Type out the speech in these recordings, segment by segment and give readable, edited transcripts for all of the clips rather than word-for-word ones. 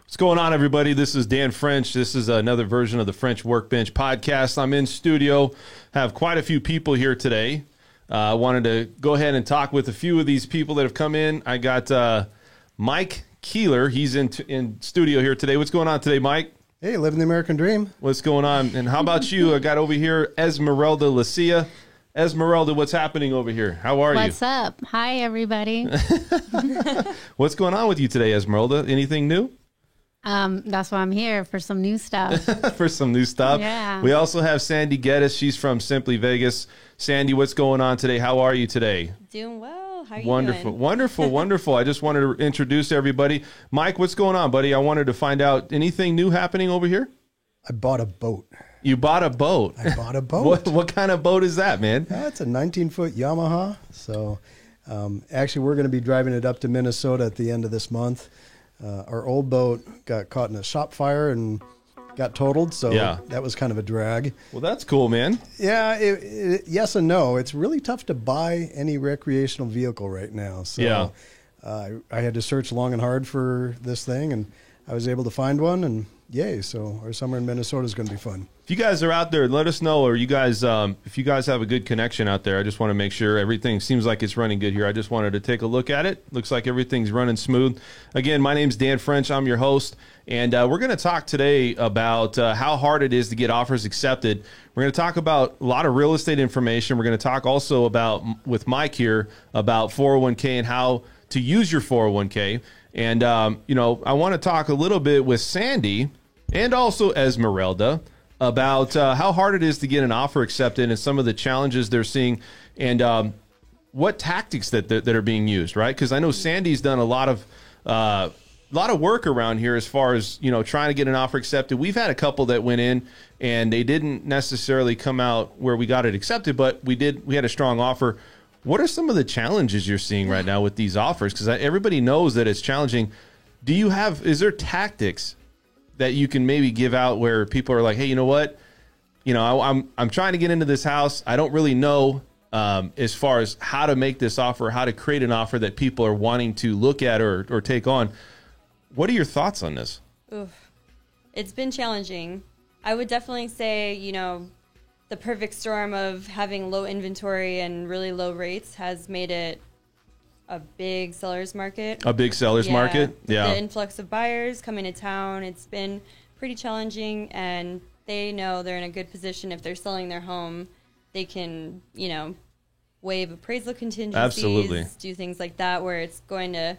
What's going on, everybody? This is Dan French. This is another version of the French Workbench podcast. I'm in studio, have quite a few people here today. I wanted to go ahead and talk with a few of these people that have come in. I got Mike Keeler. He's in studio here today. What's going on today, Mike? Hey, living the American dream. What's going on? And how about you? I got over here Esmeralda Lucia. Esmeralda, what's happening over here? How are you? What's up? Hi, everybody. What's going on with you today, Esmeralda? Anything new? That's why I'm here, for some new stuff. For some new stuff. Yeah. We also have Sandy Geddes. She's from Simply Vegas. Sandy, what's going on today? How are you today? Doing well. How are you Wonderful, doing? wonderful, wonderful. I just wanted to introduce everybody. Mike, what's going on, buddy? I wanted to find out anything new happening over here. I bought a boat. You bought a boat. I bought a boat. What kind of boat is that, man? It's a 19-foot Yamaha. So actually, we're going to be driving it up to Minnesota at the end of this month. Our old boat got caught in a shop fire and got totaled, so that was kind of a drag. Well, that's cool, man. Yeah, yes and no. It's really tough to buy any recreational vehicle right now. So I had to search long and hard for this thing, and I was able to find one, and yay. So our summer in Minnesota is going to be fun. If you guys are out there, let us know, or you guys, if you guys have a good connection out there, I just want to make sure everything seems like it's running good here. I just wanted to take a look at it. Looks like everything's running smooth. Again, my name's Dan French. I'm your host, and we're going to talk today about how hard it is to get offers accepted. We're going to talk about a lot of real estate information. We're going to talk also about, with Mike here, about 401k and how to use your 401k. And, I want to talk a little bit with Sandy and also Esmeralda about how hard it is to get an offer accepted and some of the challenges they're seeing and what tactics that are being used, right? Because I know Sandy's done a lot of work around here as far as, trying to get an offer accepted. We've had a couple that went in and they didn't necessarily come out where we got it accepted, but we had a strong offer. What are some of the challenges you're seeing right now with these offers? Because everybody knows that it's challenging. Is there tactics that you can maybe give out where people are like, hey, you know what? I'm trying to get into this house. I don't really know as far as how to make this offer, how to create an offer that people are wanting to look at or take on. What are your thoughts on this? Oof. It's been challenging. I would definitely say, the perfect storm of having low inventory and really low rates has made it a big seller's market. A big seller's market? Yeah. The influx of buyers coming to town, it's been pretty challenging, and they know they're in a good position. If they're selling their home, they can, waive appraisal contingencies, absolutely, do things like that, where it's going to,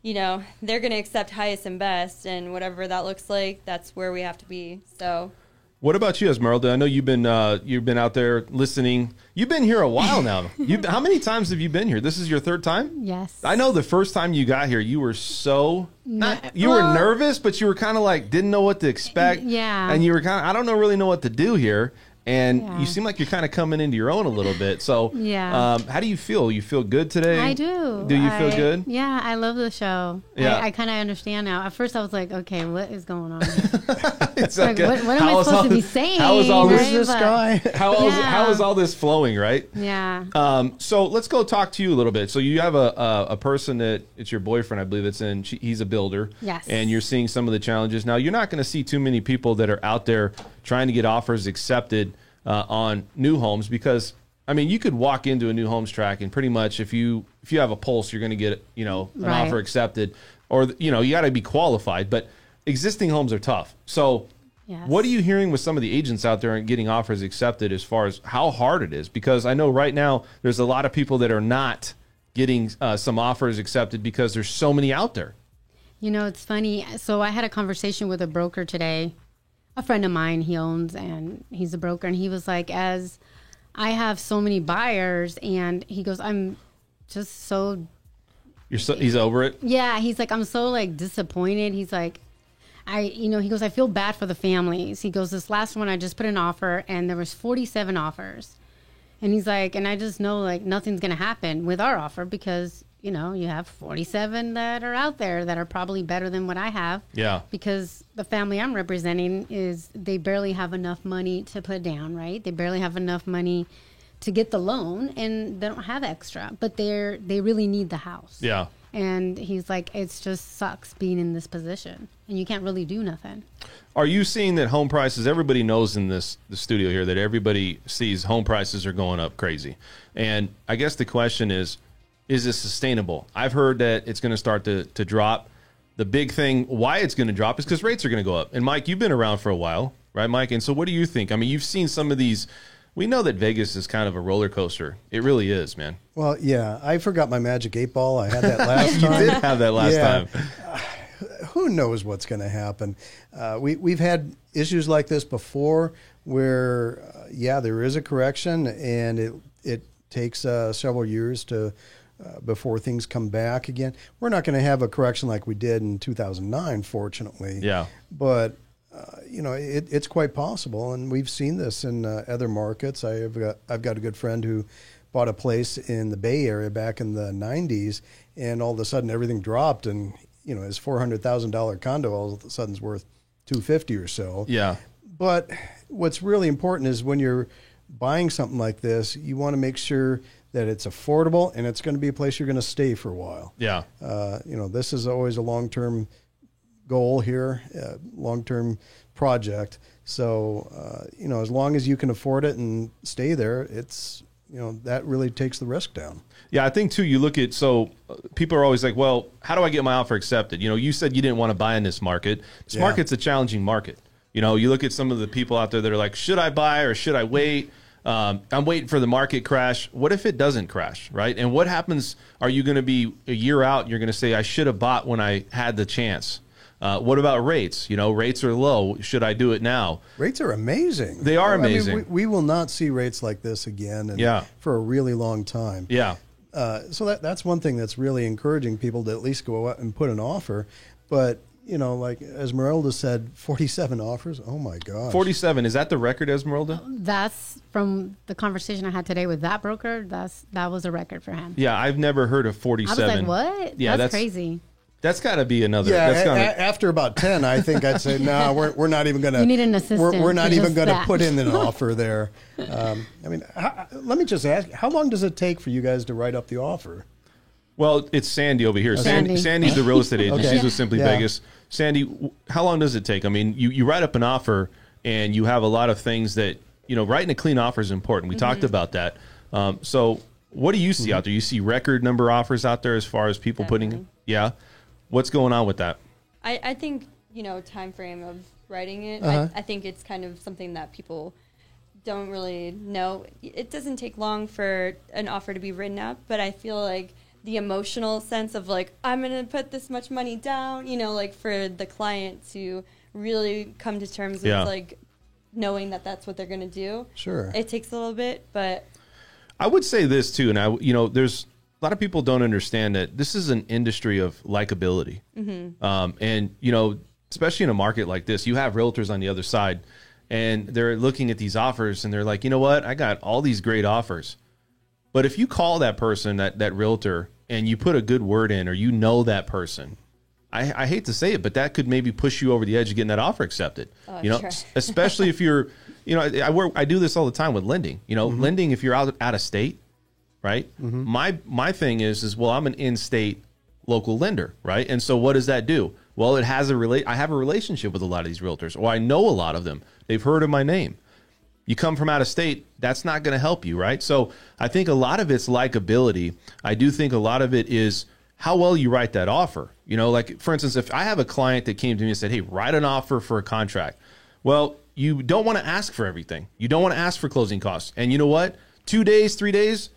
they're going to accept highest and best, and whatever that looks like, that's where we have to be. So. What about you, Esmeralda? I know you've been out there listening. You've been here a while now. How many times have you been here? This is your third time? Yes. I know the first time you got here, you were were nervous, but you were kind of like, didn't know what to expect. Yeah. And you were kind of, I don't really know what to do here. And you seem like you're kind of coming into your own a little bit. So how do you feel? You feel good today? I do. Do you feel good? Yeah, I love the show. Yeah. I kind of understand now. At first I was like, okay, what is going on? It's like, what am I supposed to be saying? How is all this guy? How is all this flowing, right? Yeah. So let's go talk to you a little bit. So you have a person that it's your boyfriend, I believe he's a builder. Yes. And you're seeing some of the challenges. Now, you're not going to see too many people that are out there trying to get offers accepted on new homes because, you could walk into a new homes track and pretty much if you have a pulse, you're going to get, an offer accepted or, you got to be qualified. But existing homes are tough. So what are you hearing with some of the agents out there and getting offers accepted as far as how hard it is? Because I know right now there's a lot of people that are not getting some offers accepted because there's so many out there. It's funny. So I had a conversation with a broker today. A friend of mine, he owns, and he's a broker, and he was like, as I have so many buyers, and he goes, I'm just so... He's over it? Yeah, he's like, I'm so, disappointed. He's like, he goes, I feel bad for the families. He goes, this last one, I just put an offer, and there was 47 offers. And he's like, and I just know, nothing's going to happen with our offer because... you have 47 that are out there that are probably better than what I have. Yeah. Because the family I'm representing they barely have enough money to put down, right? They barely have enough money to get the loan and they don't have extra, but they really need the house. Yeah. And he's like, it just sucks being in this position, and you can't really do nothing. Are you seeing that home prices, everybody knows in the studio here that everybody sees home prices are going up crazy. And I guess the question is this sustainable? I've heard that it's going to start to drop. The big thing why it's going to drop is because rates are going to go up. And Mike, you've been around for a while, right, Mike? And so what do you think? I mean, you've seen some of these. We know that Vegas is kind of a roller coaster. It really is, man. Well, yeah, I forgot my magic 8-ball. I had that last time. You did have that last time. Who knows what's going to happen? We've had issues like this before where, there is a correction, and it takes several years to before things come back again. We're not going to have a correction like we did in 2009, fortunately. Yeah. But it's quite possible, and we've seen this in other markets. I've got a good friend who bought a place in the Bay Area back in the 90s, and all of a sudden everything dropped, and his $400,000 condo all of a sudden is worth $250 or so. Yeah. But what's really important is when you're buying something like this, you want to make sure that it's affordable and it's going to be a place you're going to stay for a while. Yeah. This is always a long-term goal here, long-term project. So, as long as you can afford it and stay there, it's, that really takes the risk down. Yeah, I think too, you look at, people are always like, well, how do I get my offer accepted? You said you didn't want to buy in this market. This market's a challenging market. You look at some of the people out there that are like, should I buy or should I wait? I'm waiting for the market crash. What if it doesn't crash, right? And what happens? Are you going to be a year out and you're going to say, I should have bought when I had the chance? What about rates? Rates are low. Should I do it now? Rates are amazing. They are amazing. I mean, we will not see rates like this again for a really long time. Yeah. So that's one thing that's really encouraging people to at least go out and put an offer. But, like Esmeralda said, 47 offers. Oh, my gosh. 47. Is that the record, Esmeralda? That's from the conversation I had today with that broker. That was a record for him. Yeah, I've never heard of 47. I was like, what? Yeah, that's crazy. That's got to be another. Yeah, that's after about 10, I think I'd say, no, we're not even going to. You need an assistant. We're not even going to put in an offer there. Let me just ask, how long does it take for you guys to write up the offer? Well, it's Sandy over here. Okay. Sandy's the real estate agent. Okay. She's with Simply Vegas. Sandy, how long does it take? I mean, you write up an offer, and you have a lot of things that, writing a clean offer is important. We talked about that. So what do you see out there? You see record number offers out there as far as people putting, What's going on with that? I think, time frame of writing it, I think it's kind of something that people don't really know. It doesn't take long for an offer to be written up, but I feel like the emotional sense of like, I'm going to put this much money down, like for the client to really come to terms with like knowing that that's what they're going to do. Sure. It takes a little bit, but I would say this too. And there's a lot of people don't understand that this is an industry of likability. And, especially in a market like this, you have realtors on the other side and they're looking at these offers and they're like, you know what? I got all these great offers. But if you call that person, that realtor, and you put a good word in, or that person, I hate to say it, but that could maybe push you over the edge of getting that offer accepted. Sure. Especially if you're, I do this all the time with lending. Lending if you're out of state, right? My thing is well, I'm an in-state local lender, right? And so what does that do? Well, it has I have a relationship with a lot of these realtors, or I know a lot of them. They've heard of my name. You come from out of state, that's not going to help you, right? So I think a lot of it's likability. I do think a lot of it is how well you write that offer. Like, for instance, if I have a client that came to me and said, hey, write an offer for a contract. Well, you don't want to ask for everything. You don't want to ask for closing costs. And you know what? 2 days, 3 days,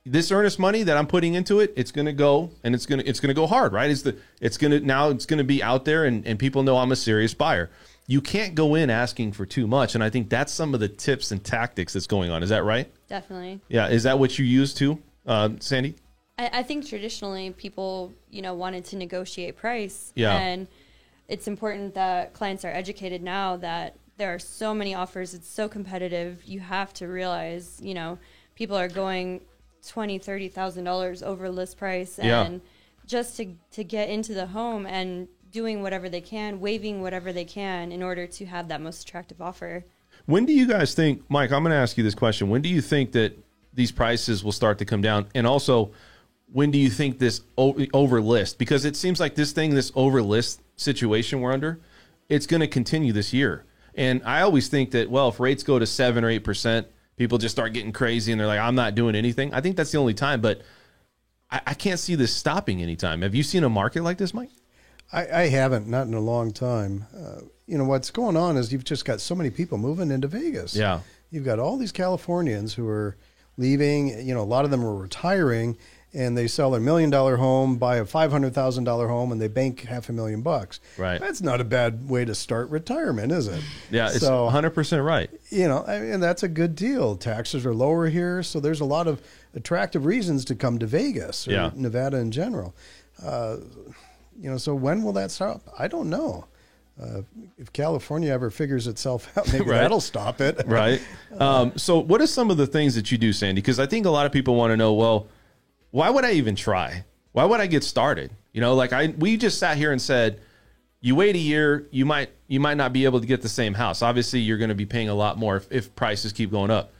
this earnest money that I'm putting into it, it's going to go, and it's going to go hard, right? It's going to be out there, and people know I'm a serious buyer. You can't go in asking for too much, and I think that's some of the tips and tactics that's going on. Is that right? Definitely. Yeah. Is that what you use too, Sandy? I think traditionally people, wanted to negotiate price. Yeah. And it's important that clients are educated now that there are so many offers. It's so competitive. You have to realize, people are going $20,000, $30,000 over list price, and just to get into the home and doing whatever they can, waiving whatever they can in order to have that most attractive offer. When do you guys think, Mike, I'm going to ask you this question. When do you think that these prices will start to come down? And also, when do you think this over list? Because it seems like this over list situation we're under, it's going to continue this year. And I always think that, well, if rates go to 7 or 8%, people just start getting crazy and they're like, I'm not doing anything. I think that's the only time, but I can't see this stopping anytime. Have you seen a market like this, Mike? I haven't, not in a long time. What's going on is you've just got so many people moving into Vegas. Yeah. You've got all these Californians who are leaving. A lot of them are retiring, and they sell their $1 million home, buy a $500,000 home, and they bank $500,000. Right. That's not a bad way to start retirement, is it? Yeah, it's 100% right. And that's a good deal. Taxes are lower here, so there's a lot of attractive reasons to come to Vegas or Nevada in general. So when will that stop? I don't know. If California ever figures itself out, maybe that'll stop it. Right. So what are some of the things that you do, Sandy? Because I think a lot of people want to know, well, why would I even try? Why would I get started? We just sat here and said, you wait a year, you might not be able to get the same house. Obviously, you're going to be paying a lot more if prices keep going up.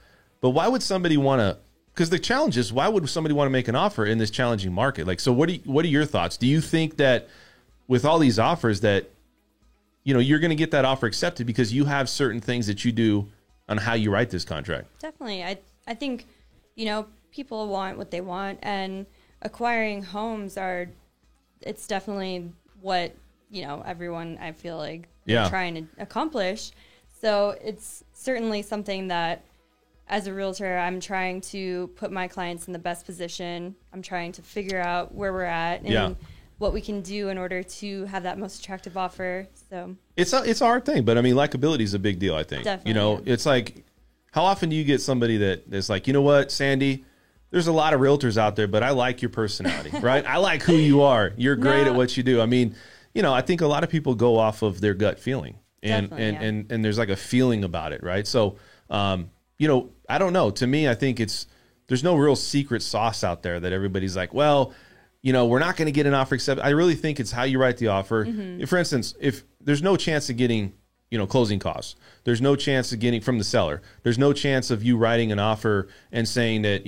But why would somebody want to? Because the challenge is, why would somebody want to make an offer in this challenging market? So what are your thoughts? Do you think that with all these offers that, you're going to get that offer accepted because you have certain things that you do on how you write this contract? Definitely. I think, people want what they want, and acquiring homes it's definitely what, everyone, I feel like, they're trying to accomplish. So it's certainly something that, as a realtor, I'm trying to put my clients in the best position. I'm trying to figure out where we're at and what we can do in order to have that most attractive offer. So it's a hard thing, but I mean, likability is a big deal, I think. Definitely. It's like, how often do you get somebody that is like, you know what, Sandy, there's a lot of realtors out there, but I like your personality, right? I like who you are. You're great at what you do. I mean, I think a lot of people go off of their gut feeling, and there's like a feeling about it, right? So, I don't know. To me, I think there's no real secret sauce out there that everybody's like, well, we're not going to get an offer accepted. I really think it's how you write the offer. Mm-hmm. For instance, if there's no chance of getting, closing costs, there's no chance of getting from the seller, there's no chance of you writing an offer and saying that,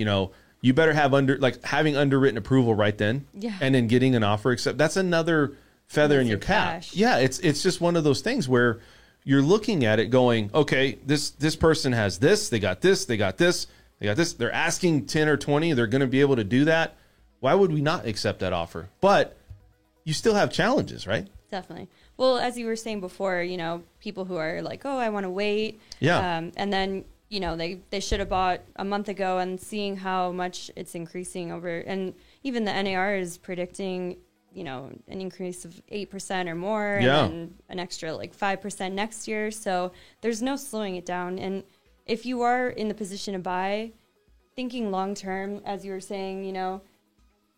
you better have having underwritten approval right then, and then getting an offer accepted. That's another feather in your cap. Yeah, it's just one of those things where you're looking at it going, okay, this person has this, they got this, they got this, they got this. They're asking 10 or 20. They're going to be able to do that. Why would we not accept that offer? But you still have challenges, right? Definitely. Well, as you were saying before, people who are like, oh, I want to wait. Yeah. And then, they should have bought a month ago, and seeing how much it's increasing over. And even the NAR is predicting, an increase of 8% or more, and then an extra 5% next year. So there's no slowing it down. And if you are in the position to buy, thinking long term, as you were saying,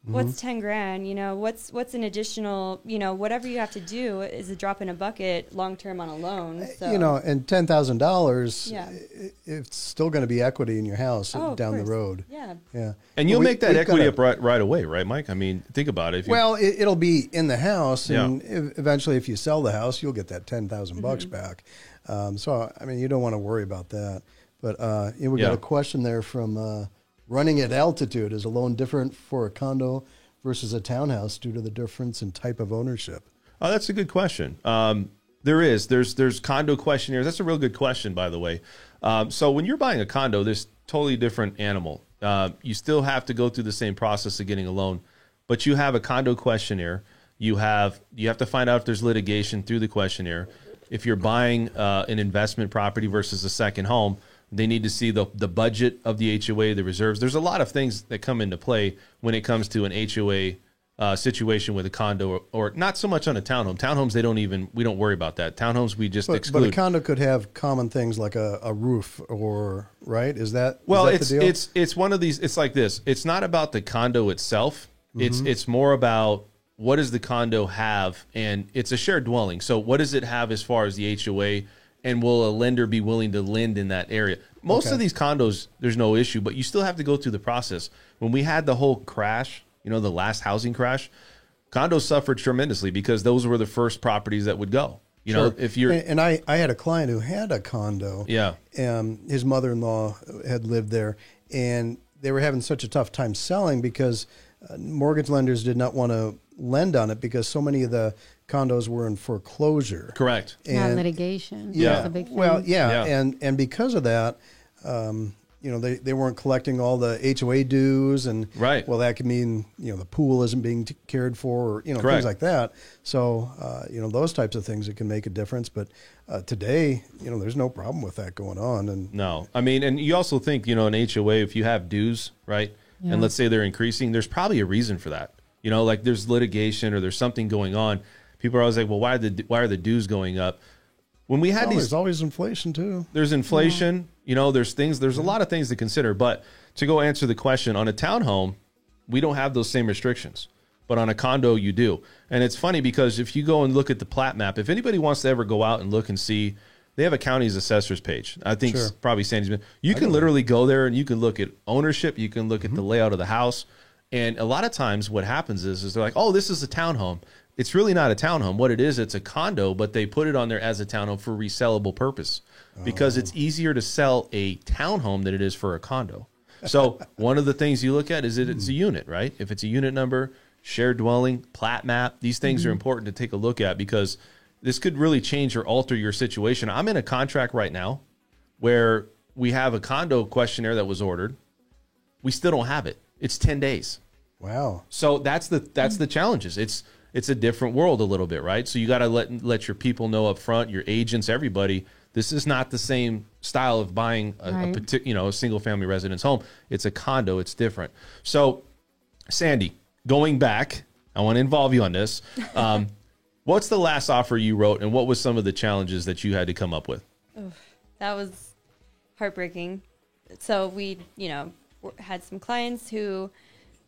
what's 10 grand, what's an additional, whatever you have to do is a drop in a bucket long term on a loan. So. And $10,000, it's still going to be equity in your house down the road. Yeah. And you'll make that equity up right away, right, Mike? I mean, think about it. It'll be in the house, and eventually if you sell the house, you'll get that $10,000 back. So, I mean, you don't want to worry about that. But we got a question there from running at altitude. Is a loan different for a condo versus a townhouse due to the difference in type of ownership? Oh, that's a good question. There's condo questionnaires. That's a real good question, by the way. So when you're buying a condo, there's totally different animal. You still have to go through the same process of getting a loan, but you have a condo questionnaire. You have to find out if there's litigation through the questionnaire. If you're buying an investment property versus a second home, they need to see the budget of the HOA, the reserves. There's a lot of things that come into play when it comes to an HOA situation with a condo, or not so much on a townhome. Townhomes, we don't worry about that. Townhomes, we just exclude. But a condo could have common things like a roof, or right? Is that the deal? It's one of these. It's like this. It's not about the condo itself. It's more about what does the condo have, and it's a shared dwelling. So what does it have as far as the HOA? And will a lender be willing to lend in that area? Most of these condos, there's no issue, but you still have to go through the process. When we had the whole crash, the last housing crash, condos suffered tremendously because those were the first properties that would go. If you're and I had a client who had a condo. Yeah. His mother-in-law had lived there, and they were having such a tough time selling because mortgage lenders did not want to lend on it because so many of the condos were in foreclosure. Correct. And litigation. Yeah. That's a big thing. Well, and because of that, they weren't collecting all the HOA dues, and right. Well, that could mean the pool isn't being cared for, or Correct. things like that. So those types of things that can make a difference. But today, there's no problem with that going on. And no, I mean, and you also think an HOA, if you have dues, right, and let's say they're increasing, there's probably a reason for that. Like there's litigation or there's something going on. People are always like, well, why are the dues going up? When we had there's always inflation too. There's inflation, there's a lot of things to consider. But to go answer the question, on a townhome, we don't have those same restrictions. But on a condo, you do. And it's funny because if you go and look at the plat map, if anybody wants to ever go out and look and see, they have a county's assessors page. I think probably Sandy's been. You can literally go there and you can look at ownership. You can look at the layout of the house. And a lot of times what happens is they're like, oh, this is a townhome. It's really not a townhome. What it is, it's a condo, but they put it on there as a townhome for resellable purpose because it's easier to sell a townhome than it is for a condo. So one of the things you look at is it's a unit, right? If it's a unit number, shared dwelling, plat map, these things are important to take a look at because this could really change or alter your situation. I'm in a contract right now where we have a condo questionnaire that was ordered. We still don't have it. It's 10 days. Wow. So that's the challenges. It's a different world a little bit, right? So you got to let your people know up front, your agents, everybody, this is not the same style of buying a single family residence home. It's a condo. It's different. So Sandy, going back, I want to involve you on this. What's the last offer you wrote and what was some of the challenges that you had to come up with? That was heartbreaking. So we, had some clients who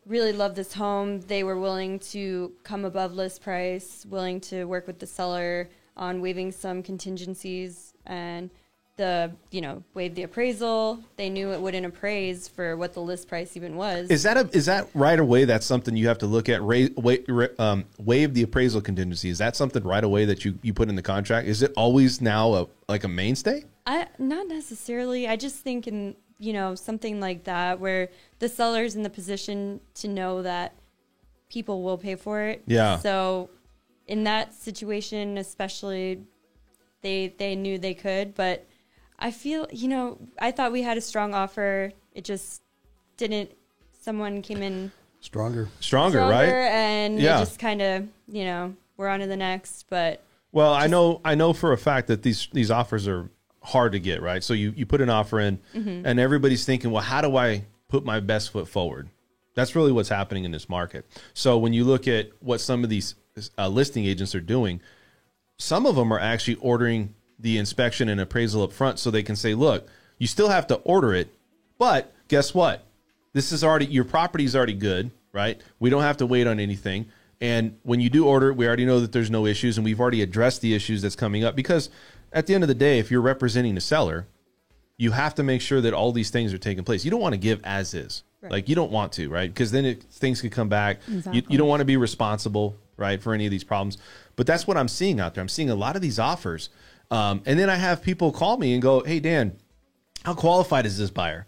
really loved this home. They were willing to come above list price, willing to work with the seller on waiving some contingencies and waive the appraisal. They knew it wouldn't appraise for what the list price even was. Is that right away? That's something you have to look at. Waive the appraisal contingency. Is that something right away that you put in the contract? Is it always now a mainstay? Not necessarily. I just think in something like that where the seller's in the position to know that people will pay for it. Yeah. So in that situation, especially, they knew they could, but I feel, I thought we had a strong offer. It just didn't. Someone came in stronger, right? And it just kind of, we're on to the next. But I know for a fact that these offers are hard to get, right? So you put an offer in and everybody's thinking, well, how do I put my best foot forward? That's really what's happening in this market. So when you look at what some of these listing agents are doing, some of them are actually ordering the inspection and appraisal up front so they can say, look, you still have to order it, but guess what? Your property's already good, right? We don't have to wait on anything. And when you do order, we already know that there's no issues and we've already addressed the issues that's coming up because at the end of the day, if you're representing the seller, you have to make sure that all these things are taking place. You don't want to give as is. Right. Like you don't want to, right? Because then things could come back. Exactly. You don't want to be responsible, right, for any of these problems. But that's what I'm seeing out there. I'm seeing a lot of these offers. And then I have people call me and go, hey, Dan, how qualified is this buyer?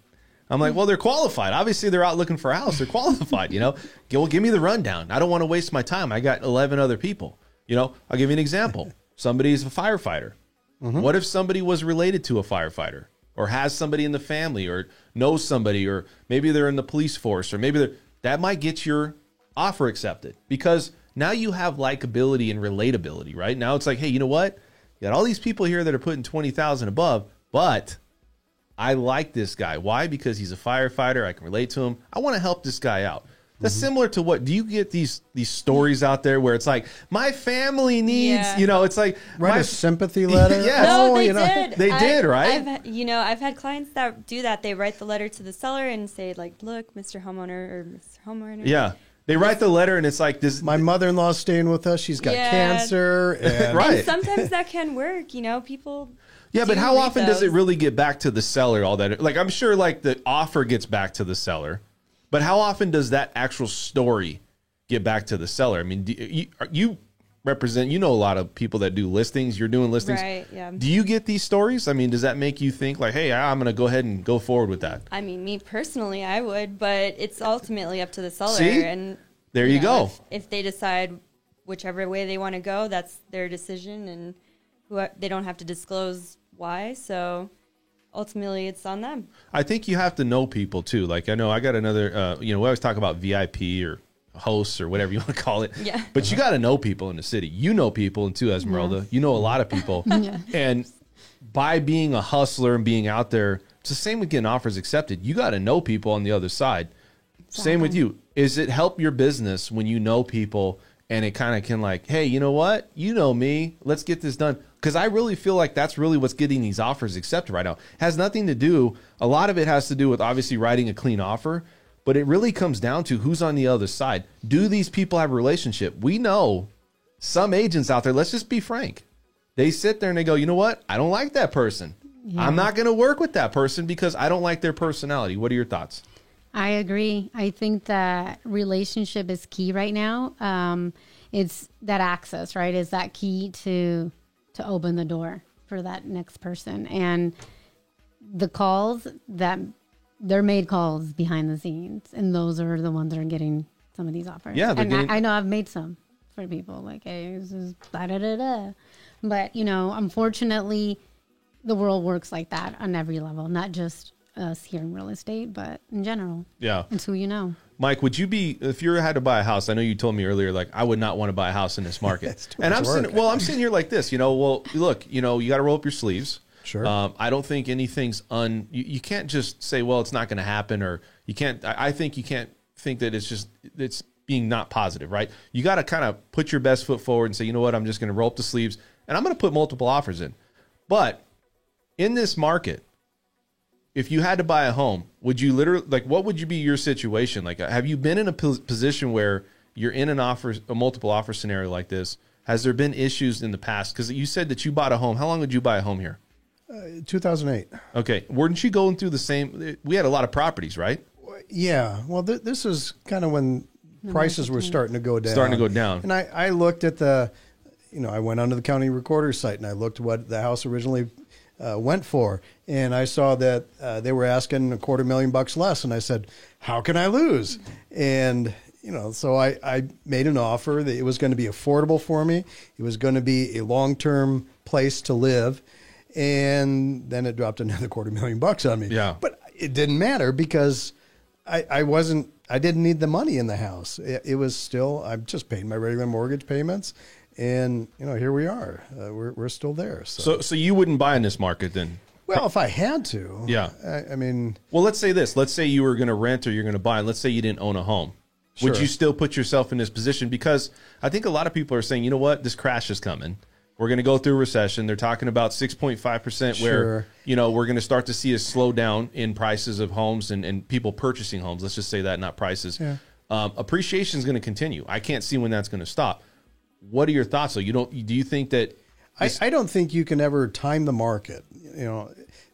I'm like, well, they're qualified. Obviously, they're out looking for a house. They're qualified, Well, give me the rundown. I don't want to waste my time. I got 11 other people. I'll give you an example. Somebody's a firefighter. What if somebody was related to a firefighter or has somebody in the family or knows somebody or maybe they're in the police force or maybe that might get your offer accepted because now you have likability and relatability, right? Now it's like, hey, you know what? You got all these people here that are putting 20,000 above, but I like this guy. Why? Because he's a firefighter. I can relate to him. I want to help this guy out. That's similar to what do you get these stories out there where it's like my family needs, it's like write a sympathy letter. Yes. No, they did. They did, right? I've had clients that do that. They write the letter to the seller and say like, look, Mr. Homeowner or Mr. Homeowner. Yeah. They write the letter and it's like this. My mother-in-law's staying with us. She's got cancer. And right. And sometimes that can work, people. Yeah, but how often does it really get back to the seller? All that, like I'm sure, like the offer gets back to the seller, but how often does that actual story get back to the seller? I mean, represent, you know, a lot of people that do listings. You're doing listings. Right, yeah. Do you get these stories? I mean, does that make you think like, hey, I'm going to go ahead and go forward with that? I mean, me personally, I would, but it's ultimately up to the seller. See? And there you know, go. If they decide whichever way they want to go, that's their decision, and they don't have to disclose why. So ultimately, it's on them. I think you have to know people too. Like I know I got another, you know, we always talk about VIP or hosts or whatever you want to call it. Yeah. But you got to know people in the city. You know people, and too, Esmeralda. Yeah. You know a lot of people. Yeah. And by being a hustler and being out there, it's the same with getting offers accepted. You got to know people on the other side. Same with you. Is it help your business when you know people and it kind of can like, hey, you know what? You know me. Let's get this done. Because I really feel like that's really what's getting these offers accepted right now. It has nothing to do, a lot of it has to do with obviously writing a clean offer, but it really comes down to who's on the other side. Do these people have a relationship? We know some agents out there, let's just be frank. They sit there and they go, you know what? I don't like that person. Yeah. I'm not going to work with that person because I don't like their personality. What are your thoughts? I agree. I think that relationship is key right now. It's that access, right? Is that key to open the door for that next person. And the calls that they're made calls behind the scenes, and those are the ones that are getting some of these offers. Yeah, and I know I've made some for people like, hey, this is da da da da. But you know, unfortunately, the world works like that on every level, not just us here in real estate, but in general. Yeah, it's who you know. Mike, would you be, if you had to buy a house, I know you told me earlier, like, I would not want to buy a house in this market. And I'm sitting here like this, you know, well, look, you know, you got to roll up your sleeves. Sure. I don't think anything's you can't just say, well, it's not going to happen, or you can't, I think you can't think that it's being not positive, right? You got to kind of put your best foot forward and say, you know what, I'm just going to roll up the sleeves and I'm going to put multiple offers in. But in this market, if you had to buy a home, would you literally, like, what would you be your situation? Like, have you been in a position where you're in a multiple offer scenario like this? Has there been issues in the past? Because you said that you bought a home. How long did you buy a home here? 2008. Okay. Weren't you going through the same, we had a lot of properties, right? Yeah. Well, this is kind of when prices were starting to go down. And I looked at I went onto the county recorder's site and I looked what the house originally went for, and I saw that they were asking $250,000 less, and I said, how can I lose? And so I made an offer that it was going to be affordable for me. It was going to be a long-term place to live, and then it dropped another $250,000 on me. Yeah. But it didn't matter because I didn't need the money in the house. It was still, I'm just paying my regular mortgage payments. And, here we are. We're still there. So you wouldn't buy in this market then? Well, if I had to. Yeah. I mean. Well, let's say this. Let's say you were going to rent or you're going to buy, and let's say you didn't own a home. Sure. Would you still put yourself in this position? Because I think a lot of people are saying, you know what, this crash is coming. We're going to go through a recession. They're talking about 6.5% where, we're going to start to see a slowdown in prices of homes and people purchasing homes. Let's just say that, not prices. Yeah. Appreciation is going to continue. I can't see when that's going to stop. What are your thoughts? So do you think that I don't think you can ever time the market.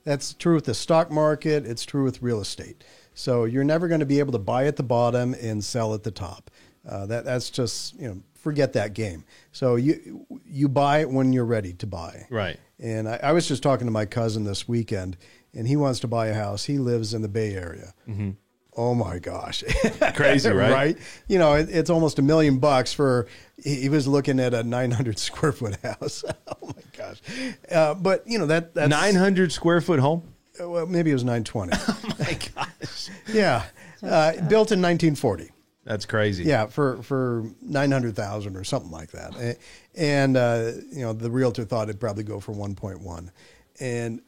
That's true with the stock market. It's true with real estate. So you're never going to be able to buy at the bottom and sell at the top. That's just, forget that game. So you buy when you're ready to buy. Right. And I was just talking to my cousin this weekend, and he wants to buy a house. He lives in the Bay Area. Mm-hmm. Oh my gosh. Crazy, right? Right. It's almost $1 million for, he was looking at a 900 square foot house. Oh my gosh. But that's 900 square foot home. Well, maybe it was 920. Oh my gosh. Yeah. Built in 1940. That's crazy. Yeah. For 900,000 or something like that. And, the realtor thought it'd probably go for 1.1 and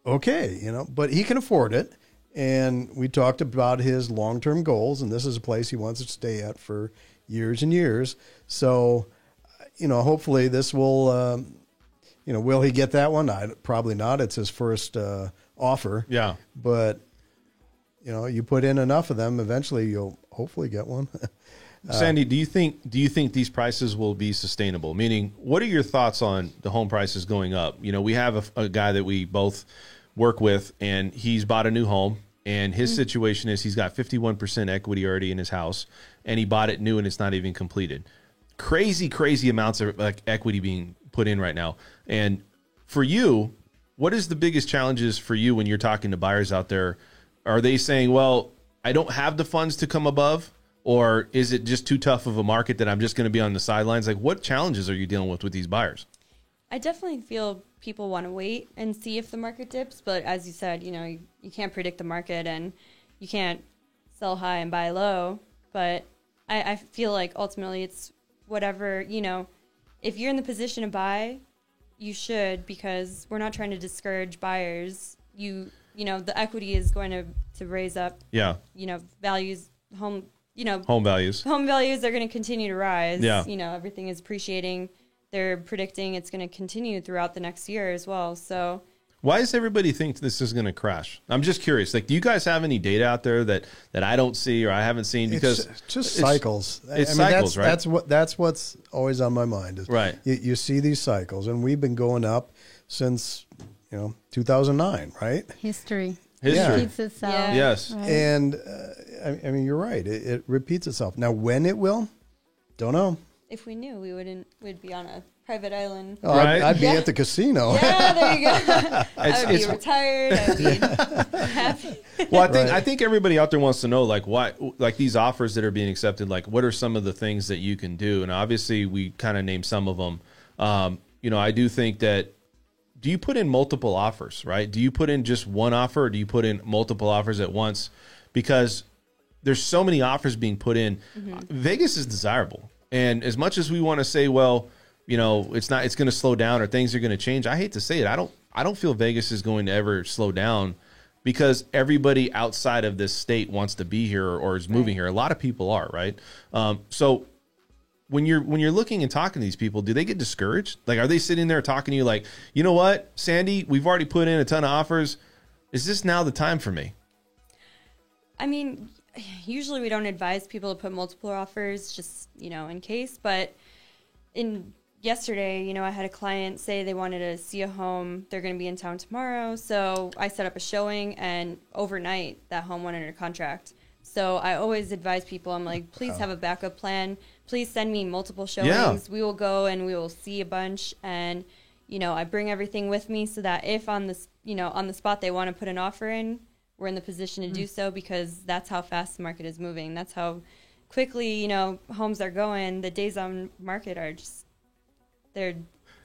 okay, but he can afford it. And we talked about his long-term goals, and this is a place he wants to stay at for years and years. So, hopefully this will, will he get that one? Probably not. It's his first offer. Yeah. But, you put in enough of them, eventually you'll hopefully get one. Sandy, do you think these prices will be sustainable? Meaning, what are your thoughts on the home prices going up? We have a guy that we both work with, and he's bought a new home, and his situation is he's got 51% equity already in his house, and he bought it new and it's not even completed. crazy amounts of like equity being put in right now. And for you, what is the biggest challenges for you when you're talking to buyers out there? Are they saying, well, I don't have the funds to come above? Or is it just too tough of a market that I'm just going to be on the sidelines? Like, what challenges are you dealing with these buyers? I definitely feel people want to wait and see if the market dips. But as you said, you can't predict the market and you can't sell high and buy low. But I feel like ultimately it's whatever, if you're in the position to buy, you should, because we're not trying to discourage buyers. The equity is going to raise up. Yeah. Values, home values are going to continue to rise. Yeah. Everything is appreciating. They're predicting it's going to continue throughout the next year as well. So why does everybody think this is going to crash? I'm just curious. Like, do you guys have any data out there that I don't see or I haven't seen? Because it's just cycles. It's cycles, right? That's what's always on my mind. Is right. You see these cycles, and we've been going up since 2009, right? History. Yeah. Repeats itself. Yeah. Yes. Right. And I mean, you're right. It repeats itself. Now, when it will, don't know. if we knew, we'd be on a private island. Oh, Right? I'd be at the casino. Yeah, there you go. I would be it's- retired. I would be happy. Well, I think everybody out there wants to know, like, why, like these offers that are being accepted, like, what are some of the things that you can do? And obviously, we kind of named some of them. I do think that. Do you put in multiple offers, right? Do you put in just one offer, or do you put in multiple offers at once? Because there's so many offers being put in. Mm-hmm. Vegas is desirable, and as much as we want to say, well, it's going to slow down or things are going to change. I hate to say it. I don't feel Vegas is going to ever slow down, because everybody outside of this state wants to be here or is moving here. A lot of people are, right? So when you're looking and talking to these people, do they get discouraged? Like, are they sitting there talking to you like, you know what, Sandy, we've already put in a ton of offers. Is this now the time for me? I mean, usually we don't advise people to put multiple offers just, in case. But yesterday, I had a client say they wanted to see a home. They're going to be in town tomorrow. So I set up a showing, and overnight that home went under contract. So I always advise people, I'm like, please have a backup plan. Please send me multiple showings. Yeah. We will go and we will see a bunch. And, I bring everything with me so that if on this, on the spot they want to put an offer in, we're in the position to do so, because that's how fast the market is moving. That's how quickly, homes are going. The days on market are just, they're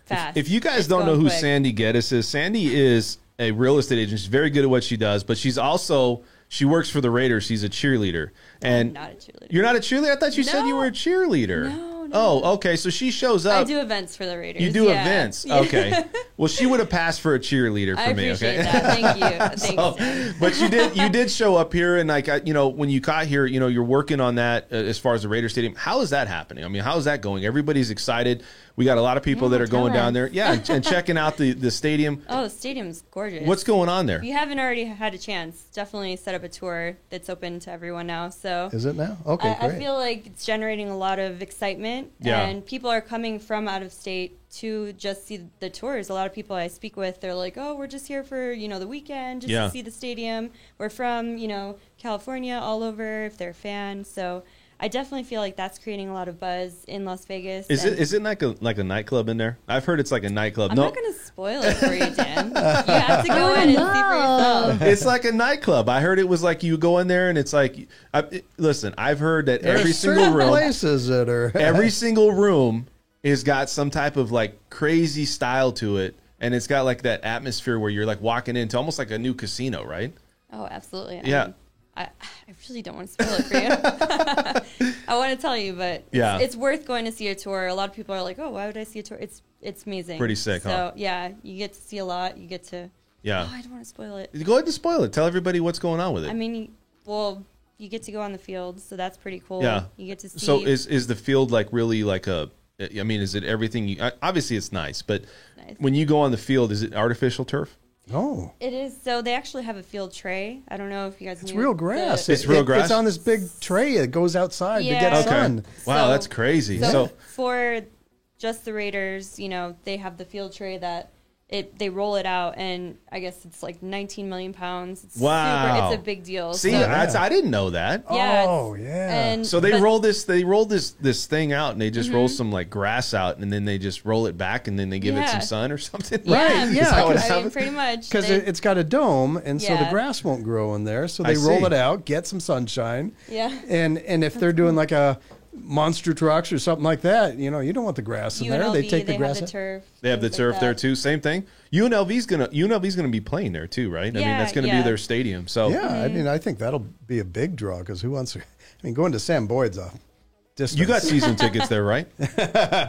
fast. If you guys don't know who quick. Sandy Geddes is, Sandy is a real estate agent. She's very good at what she does, but she's also... She works for the Raiders. She's a cheerleader. And I'm not a cheerleader. You're not a cheerleader? I thought you said you were a cheerleader. No. Oh, okay. So she shows up. I do events for the Raiders. You do events. Okay. Well, she would have passed for a cheerleader for me. Okay. That. Thank you. Thanks. But you did show up here, and like when you got here, you're working on that as far as the Raider Stadium. How is that happening? I mean, how is that going? Everybody's excited. We got a lot of people that are going down there. Yeah, and checking out the stadium. Oh, the stadium's gorgeous. What's going on there? If you haven't already had a chance, definitely set up a tour that's open to everyone now. So is it now? Okay, great. I feel like it's generating a lot of excitement, and people are coming from out of state to just see the tours. A lot of people I speak with, they're like, "Oh, we're just here for the weekend, just to see the stadium. We're from California, all over. If they're a fan, so." I definitely feel like that's creating a lot of buzz in Las Vegas. Is it like a nightclub in there? I've heard it's like a nightclub. I'm not going to spoil it for you, Dan. You have to go in and see for yourself. It's like a nightclub. I heard it was like you go in there and it's like, listen, I've heard that every single room, places that are every single room has got some type of like crazy style to it, and it's got like that atmosphere where you're like walking into almost like a new casino, right? Oh, absolutely. Yeah. I really don't want to spoil it for you. I want to tell you, but it's worth going to see a tour. A lot of people are like, "Oh, why would I see a tour?" It's amazing. Pretty sick, huh? So you get to see a lot. You get to. Yeah. Oh, I don't want to spoil it. Go ahead and spoil it. Tell everybody what's going on with it. I mean, you get to go on the field, so that's pretty cool. Yeah. You get to see. So is the field like really like a? I mean, is it everything? Obviously, it's nice, but when you go on the field, is it artificial turf? Oh, it is. So they actually have a field tray. I don't know if you guys. It's real grass. It's real grass. It's on this big tray. It goes outside to get sun. Wow, that's crazy. So for just the Raiders, they have the field tray that they roll it out, and I guess it's like 19 million pounds. It's wow, it's a big deal. See, so, I didn't know that. Yeah. Oh, yeah. And, So they roll this thing out, and they just roll some like grass out, and then they just roll it back, and then they give it some sun or something. Yeah, yeah. I mean, pretty much. Because it's got a dome, and so the grass won't grow in there. So they roll it out, get some sunshine. Yeah. And if they're doing like a monster trucks or something like that, you don't want the grass in there. They take the grass. Have the turf. They have the turf there too. Same thing. UNLV's gonna be playing there too, right? I mean, that's gonna be their stadium. So yeah, I mean, I think that'll be a big draw because who wants to? I mean, going to Sam Boyd's a distance. You got season tickets there, right? Do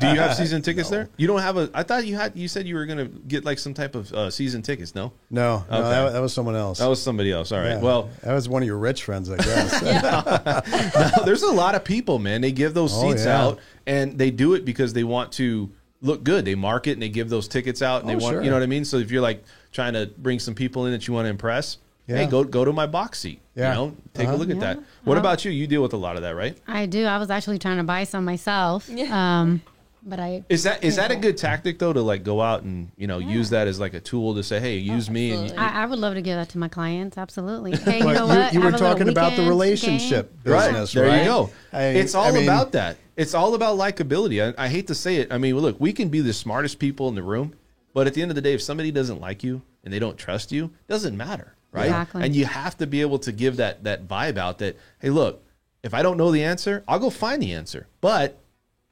you have season tickets there? You don't have I thought you had. You said you were gonna get like some type of season tickets. No. No, Okay. that was someone else. That was somebody else. All right. Yeah. Well, that was one of your rich friends, I guess. no, there's a lot of people, man. They give those seats out, and they do it because they want to look good. They market and they give those tickets out, and they want, you know what I mean? So if you're like trying to bring some people in that you want to impress, hey, go to my box seat. Yeah. Take a look at that. What about you? You deal with a lot of that, right? I do. I was actually trying to buy some myself. But is that a good tactic though, to like go out and use that as like a tool to say, hey, use me? And I would love to give that to my clients. Absolutely. Hey, you know what? You were Have a little talking about the weekend relationship game. business, right? right? There you go. It's all I mean, about that. It's all about likability. I hate to say it. I mean, look, we can be the smartest people in the room, but at the end of the day, if somebody doesn't like you and they don't trust you, it doesn't matter, right? Exactly. And you have to be able to give that vibe out that, hey, look, if I don't know the answer, I'll go find the answer. But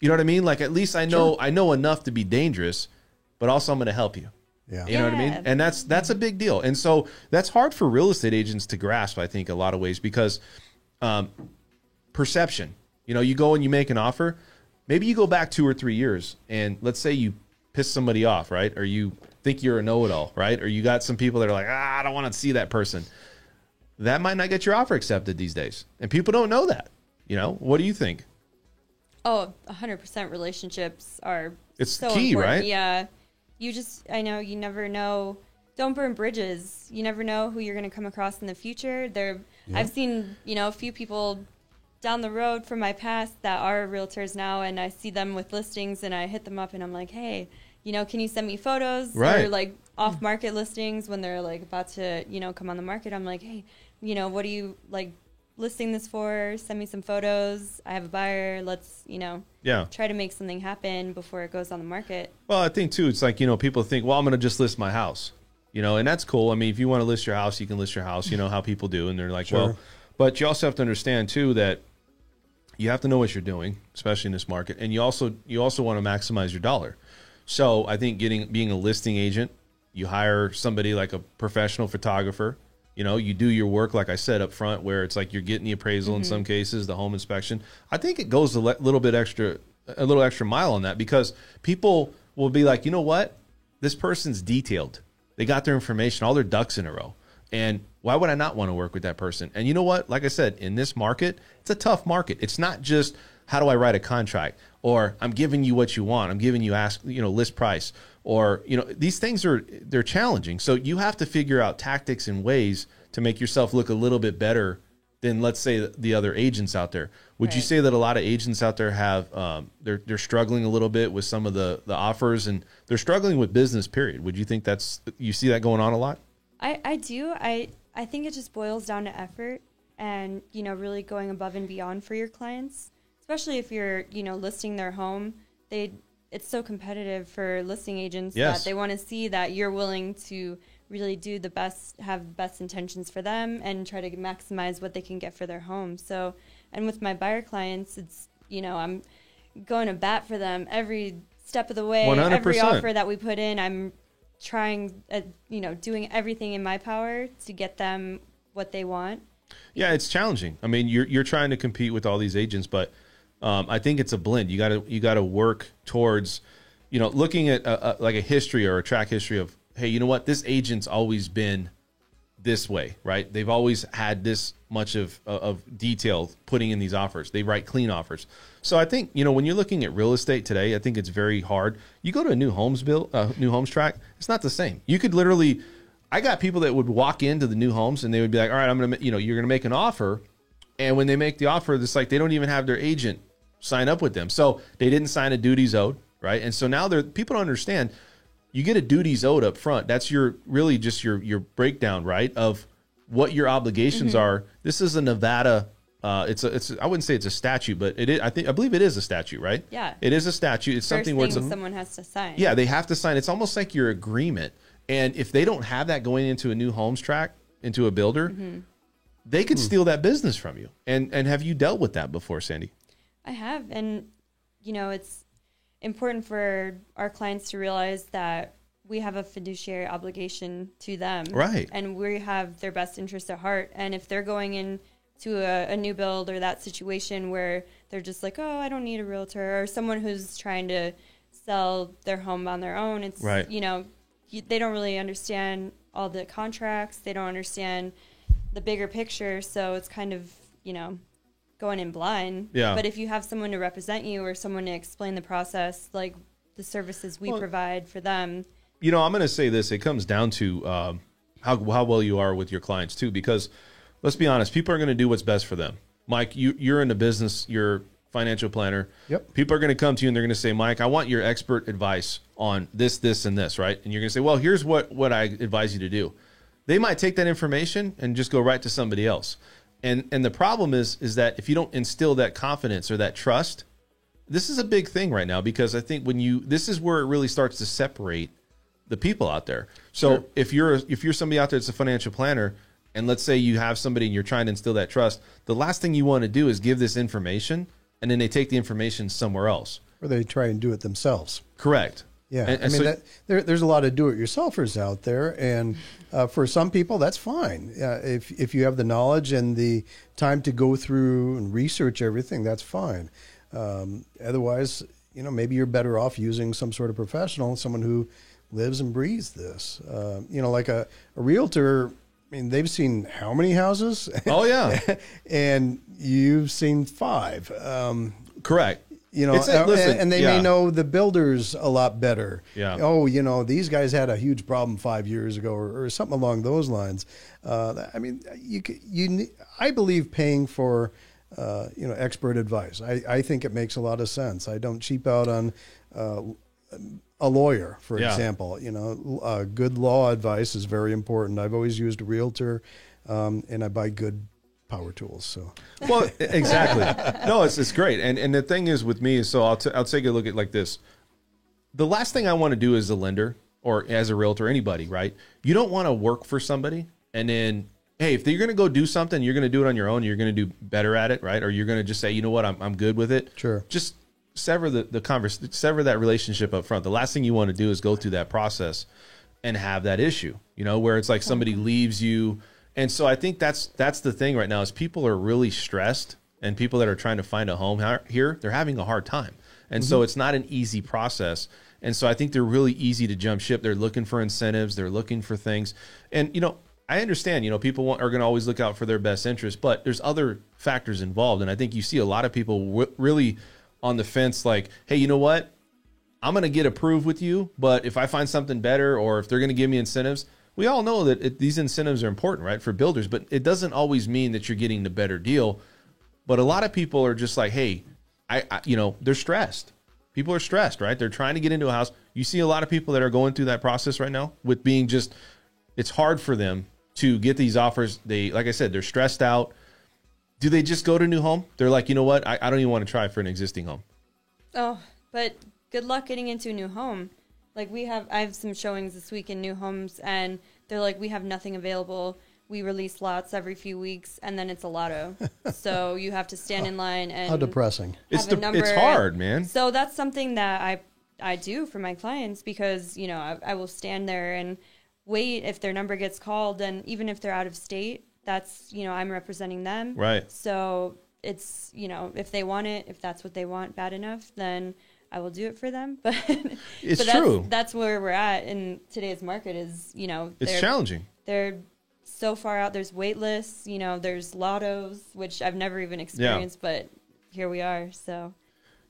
you know what I mean? Like, at least I know enough to be dangerous, but also I'm going to help you. Yeah. You know what I mean? And that's a big deal. And so that's hard for real estate agents to grasp, I think, a lot of ways, because perception. You go and you make an offer. Maybe you go back 2 or 3 years, and let's say you piss somebody off, right? Or you think you're a know-it-all, right? Or you got some people that are like, I don't want to see that person. That might not get your offer accepted these days. And people don't know that. What do you think? Oh, 100% relationships are so key, important. right? Yeah. I know you never know. Don't burn bridges. You never know who you're going to come across in the future. I've seen, a few people down the road from my past that are realtors now, and I see them with listings, and I hit them up and I'm like, hey, can you send me photos? Right. Or like off market listings when they're like about to, come on the market. I'm like, hey, what do you like listing this for? Send me some photos. I have a buyer. Let's, try to make something happen before it goes on the market. Well, I think too, it's like, people think, well, I'm going to just list my house, and that's cool. I mean, if you want to list your house, you can list your house, how people do. And they're like, well, but you also have to understand too, that you have to know what you're doing, especially in this market. And you also want to maximize your dollar. So I think being a listing agent, you hire somebody like a professional photographer. You do your work, like I said, up front, where it's like you're getting the appraisal in some cases, the home inspection. I think it goes a little extra mile on that, because people will be like, you know what? This person's detailed. They got their information, all their ducks in a row. And why would I not want to work with that person? And you know what? Like I said, in this market, it's a tough market. It's not just how do I write a contract, or I'm giving you what you want. I'm giving you list price, or these things they're challenging. So you have to figure out tactics and ways to make yourself look a little bit better than, let's say, the other agents out there. Would you say that a lot of agents out there have they're struggling a little bit with some of the offers, and they're struggling with business, period? Would you think you see that going on a lot? I do. I think it just boils down to effort and, really going above and beyond for your clients, especially if you're, listing their home. It's so competitive for listing agents that they want to see that you're willing to really do the best, have the best intentions for them and try to maximize what they can get for their home. So, and with my buyer clients, it's, I'm going to bat for them every step of the way. 100%. Every offer that we put in, I'm trying, doing everything in my power to get them what they want. Yeah, it's challenging. I mean, you're trying to compete with all these agents, but I think it's a blend. You got to work towards, looking at like a history or a track history of, hey, you know what? This agent's always been this way, right? They've always had this much of detail putting in these offers. They write clean offers. So I think, when you're looking at real estate today, I think it's very hard. You go to a new homes track, it's not the same. You could literally, I got people that would walk into the new homes and they would be like, all right, I'm going to, you're going to make an offer. And when they make the offer, it's like they don't even have their agent sign up with them. So they didn't sign a duties owed, right? And so now people don't understand. you get a duties owed up front. That's really just your breakdown, right, of what your obligations are. This is a Nevada. It's I wouldn't say it's a statute, but it is. I believe it is a statute, right? Yeah, it is a statute. It's something where someone has to sign. Yeah, they have to sign. It's almost like your agreement. And if they don't have that going into a new homes tract, into a builder, they could steal that business from you. And have you dealt with that before, Sandy? I have, and it's important for our clients to realize that we have a fiduciary obligation to them, right? And we have their best interest at heart. And if they're going into a new build or that situation where they're just like, oh, I don't need a realtor, or someone who's trying to sell their home on their own, it's right. They don't really understand all the contracts. They don't understand the bigger picture. So it's kind of, going in blind. Yeah. But if you have someone to represent you or someone to explain the process, like the services we provide for them. I'm going to say this. It comes down to how well you are with your clients, too, because let's be honest, people are going to do what's best for them. Mike, you're in the business. You're financial planner. Yep. People are going to come to you and they're going to say, Mike, I want your expert advice on this, this, and this, right? And you're going to say, well, here's what I advise you to do. They might take that information and just go right to somebody else. And the problem is that if you don't instill that confidence or that trust, this is a big thing right now, because I think this is where it really starts to separate the people out there. So sure. if you're somebody out there that's a financial planner, and let's say you have somebody and you're trying to instill that trust, the last thing you want to do is give this information and then they take the information somewhere else. Or they try and do it themselves. Correct. Yeah. There's a lot of do-it-yourselfers out there. And for some people, that's fine. If you have the knowledge and the time to go through and research everything, that's fine. Otherwise, maybe you're better off using some sort of professional, someone who lives and breathes this. Like a realtor, they've seen how many houses? Oh, yeah. And you've seen 5. Correct. And they may know the builders a lot better. Yeah. Oh, these guys had a huge problem 5 years ago, or something along those lines. I believe paying for, expert advice. I think it makes a lot of sense. I don't cheap out on a lawyer, for example. Good law advice is very important. I've always used a realtor, and I buy good power tools. So, well, exactly. No, it's great. And the thing is with me is, so I'll take a look at like this. The last thing I want to do as a lender or as a realtor, anybody, right? You don't want to work for somebody and then, hey, if you're going to go do something, you're going to do it on your own. You're going to do better at it, right? Or you're going to just say, you know what, I'm good with it. Sure. Just sever sever that relationship up front. The last thing you want to do is go through that process and have that issue, where it's like somebody leaves you. And so I think that's the thing right now is people are really stressed, and people that are trying to find a home here, they're having a hard time. And so it's not an easy process. And so I think they're really easy to jump ship. They're looking for incentives. They're looking for things. And, I understand, people are going to always look out for their best interest, but there's other factors involved. And I think you see a lot of people really on the fence, like, hey, you know what? I'm going to get approved with you, but if I find something better or if they're going to give me incentives, we all know that these incentives are important, right, for builders, but it doesn't always mean that you're getting the better deal. But a lot of people are just like, hey, they're stressed. People are stressed, right? They're trying to get into a house. You see a lot of people that are going through that process right now with being it's hard for them to get these offers. Like I said, they're stressed out. Do they just go to a new home? They're like, you know what? I don't even want to try for an existing home. Oh, but good luck getting into a new home. Like I have some showings this week in new homes, and they're like, we have nothing available. We release lots every few weeks, and then it's a lotto. So you have to stand in line and how depressing. It's hard, man. So that's something that I do for my clients because, I will stand there and wait if their number gets called, and even if they're out of state, that's, I'm representing them. Right. So it's, if they want it, if that's what they want bad enough, then I will do it for them. But it's true. That's where we're at in today's market is, it's challenging. They're so far out. There's wait lists, there's lottos, which I've never even experienced, but here we are. So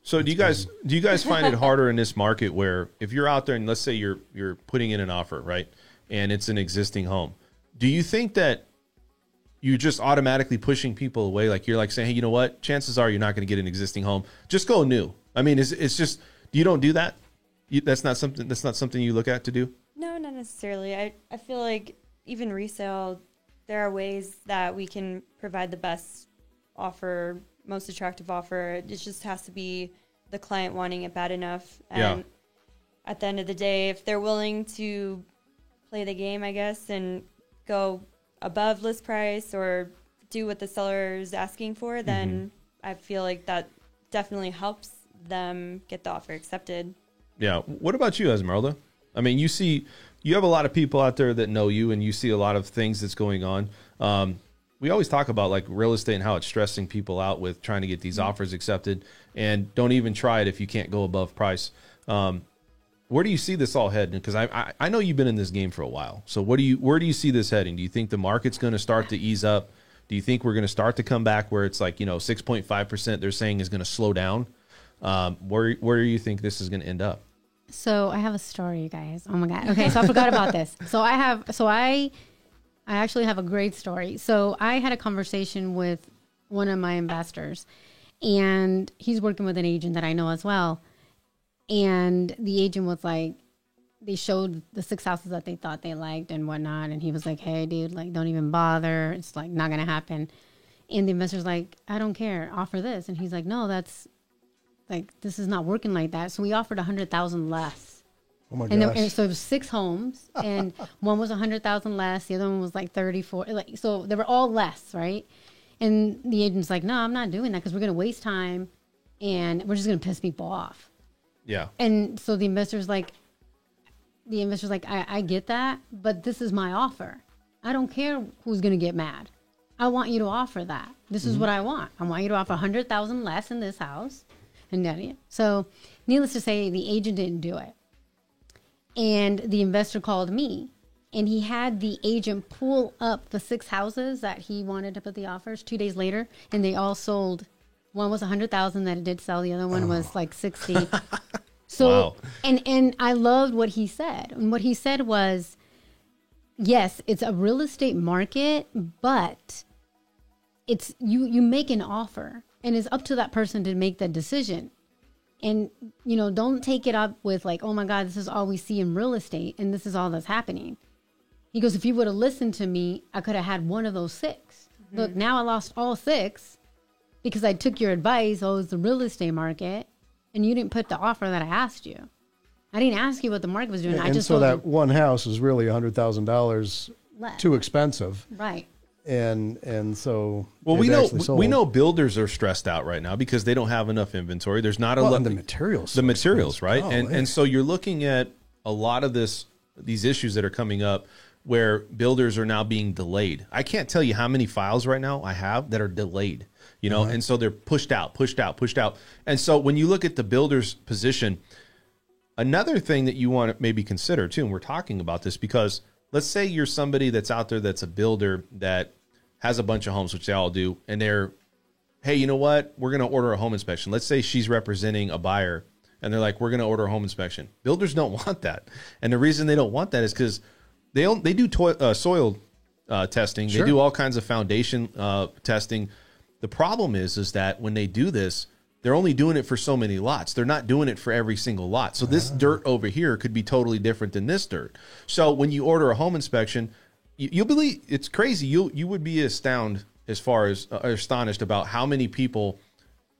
do you guys find it harder in this market where if you're out there and let's say you're putting in an offer, right? And it's an existing home. Do you think that you're just automatically pushing people away? Like you're like saying, hey, you know what? Chances are you're not going to get an existing home. Just go new. It's just, you don't do that? That's not something you look at to do? No, not necessarily. I feel like even resale, there are ways that we can provide the best offer, most attractive offer. It just has to be the client wanting it bad enough. And at the end of the day, if they're willing to play the game, I guess, and go above list price or do what the seller is asking for, then I feel like that definitely helps them get the offer accepted. Yeah. What about you, Esmeralda? I mean, you have a lot of people out there that know you, and you see a lot of things that's going on. We always talk about like real estate and how it's stressing people out with trying to get these offers accepted, and don't even try it if you can't go above price. Where do you see this all heading? Because I know you've been in this game for a while. So where do you see this heading? Do you think the market's going to start to ease up? Do you think we're going to start to come back where it's like, 6.5% they're saying is going to slow down? Where do you think this is going to end up? So I have a story, you guys. Oh my God. Okay. So I forgot about this. I actually have a great story. So I had a conversation with one of my investors, and he's working with an agent that I know as well. And the agent was like, they showed the 6 houses that they thought they liked and whatnot. And he was like, hey, dude, like, don't even bother. It's like not going to happen. And the investor's like, I don't care. Offer this. And he's like, no, that's like, this is not working like that. So we offered 100,000 less. Oh my and, gosh. and so it was 6 homes, and one was 100,000 less. The other one was like 34. Like, so they were all less, right? And the agent's like, no, I'm not doing that because we're going to waste time and we're just going to piss people off. Yeah. And so the investor's like, I get that, but this is my offer. I don't care who's going to get mad. I want you to offer that. This is what I want. I want you to offer 100,000 less in this house. And so needless to say, the agent didn't do it. And the investor called me, and he had the agent pull up the 6 houses that he wanted to put the offers 2 days later, and they all sold. One was 100,000 that it did sell. The other one was like 60. So, wow. and I loved what he said. And what he said was, yes, it's a real estate market, but it's you make an offer, and it's up to that person to make that decision. And, don't take it up with like, oh my God, this is all we see in real estate, and this is all that's happening. He goes, if you would have listened to me, I could have had one of those 6. Look, now I lost all 6 because I took your advice. Oh, it's the real estate market, and you didn't put the offer that I asked you. I didn't ask you what the market was doing. I just so told that you one house is really $100,000 less. too expensive. Right. And so we know builders are stressed out right now because they don't have enough inventory. There's not a lot of the materials. The materials, right? Oh, and so you're looking at a lot of these issues that are coming up where builders are now being delayed. I can't tell you how many files right now I have that are delayed, and so they're pushed out. And so when you look at the builder's position, another thing that you want to maybe consider too, and we're talking about this because let's say you're somebody that's out there that's a builder that has a bunch of homes, which they all do, and they're, hey, you know what? We're going to order a home inspection. Let's say she's representing a buyer, and they're like, we're going to order a home inspection. Builders don't want that. And the reason they don't want that is because they do soil testing. Sure. They do all kinds of foundation testing. The problem is that when they do this, they're only doing it for so many lots. They're not doing it for every single lot. So this dirt over here could be totally different than this dirt. So when you order a home inspection, you'll believe it's crazy. You would be astonished about how many people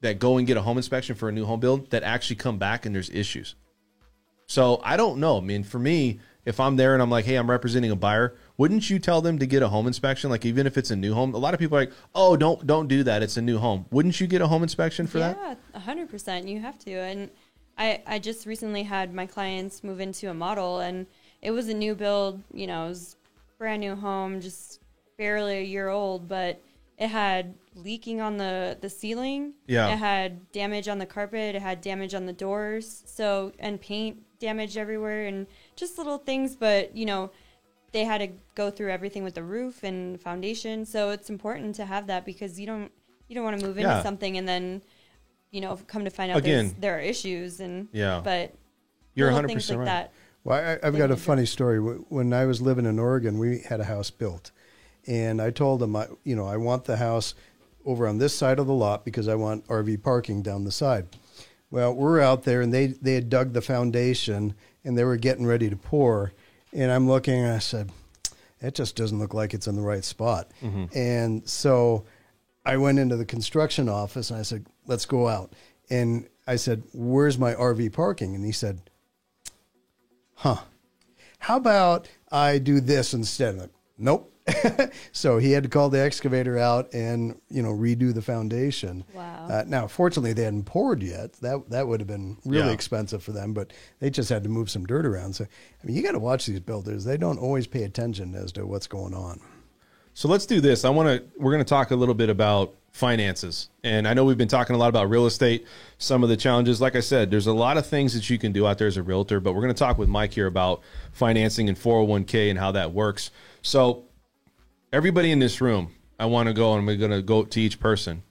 that go and get a home inspection for a new home build that actually come back and there's issues. So I don't know. I mean, for me, if I'm there and I'm like, hey, I'm representing a buyer, wouldn't you tell them to get a home inspection? Like, even if it's a new home, a lot of people are like, oh, don't do that. It's a new home. Wouldn't you get a home inspection for that? Yeah, 100%. You have to. And I just recently had my clients move into a model, and it was a new build, it was a brand new home, just barely a year old, but it had leaking on the ceiling. Yeah. It had damage on the carpet. It had damage on the doors. And paint damage everywhere and just little things. But, they had to go through everything with the roof and foundation. So it's important to have that because you don't want to move into something and then, come to find out there are issues. But you're 100% things like right. that. Well, I've got a funny story. When I was living in Oregon, we had a house built. And I told them, I want the house over on this side of the lot because I want RV parking down the side. Well, we're out there, and they had dug the foundation, and they were getting ready to pour. And I'm looking, and I said, it just doesn't look like it's in the right spot. And so I went into the construction office, and I said, let's go out. And I said, where's my RV parking? And he said, how about I do this instead? Like, nope. So he had to call the excavator out and, redo the foundation. Wow. Now, fortunately, they hadn't poured yet. That would have been really expensive for them, but they just had to move some dirt around. So, you got to watch these builders. They don't always pay attention as to what's going on. So let's do this. We're going to talk a little bit about finances. And I know we've been talking a lot about real estate, some of the challenges. Like I said, there's a lot of things that you can do out there as a realtor, but we're going to talk with Mike here about financing and 401k and how that works. So everybody in this room, I want to go, and we're going to go to each person.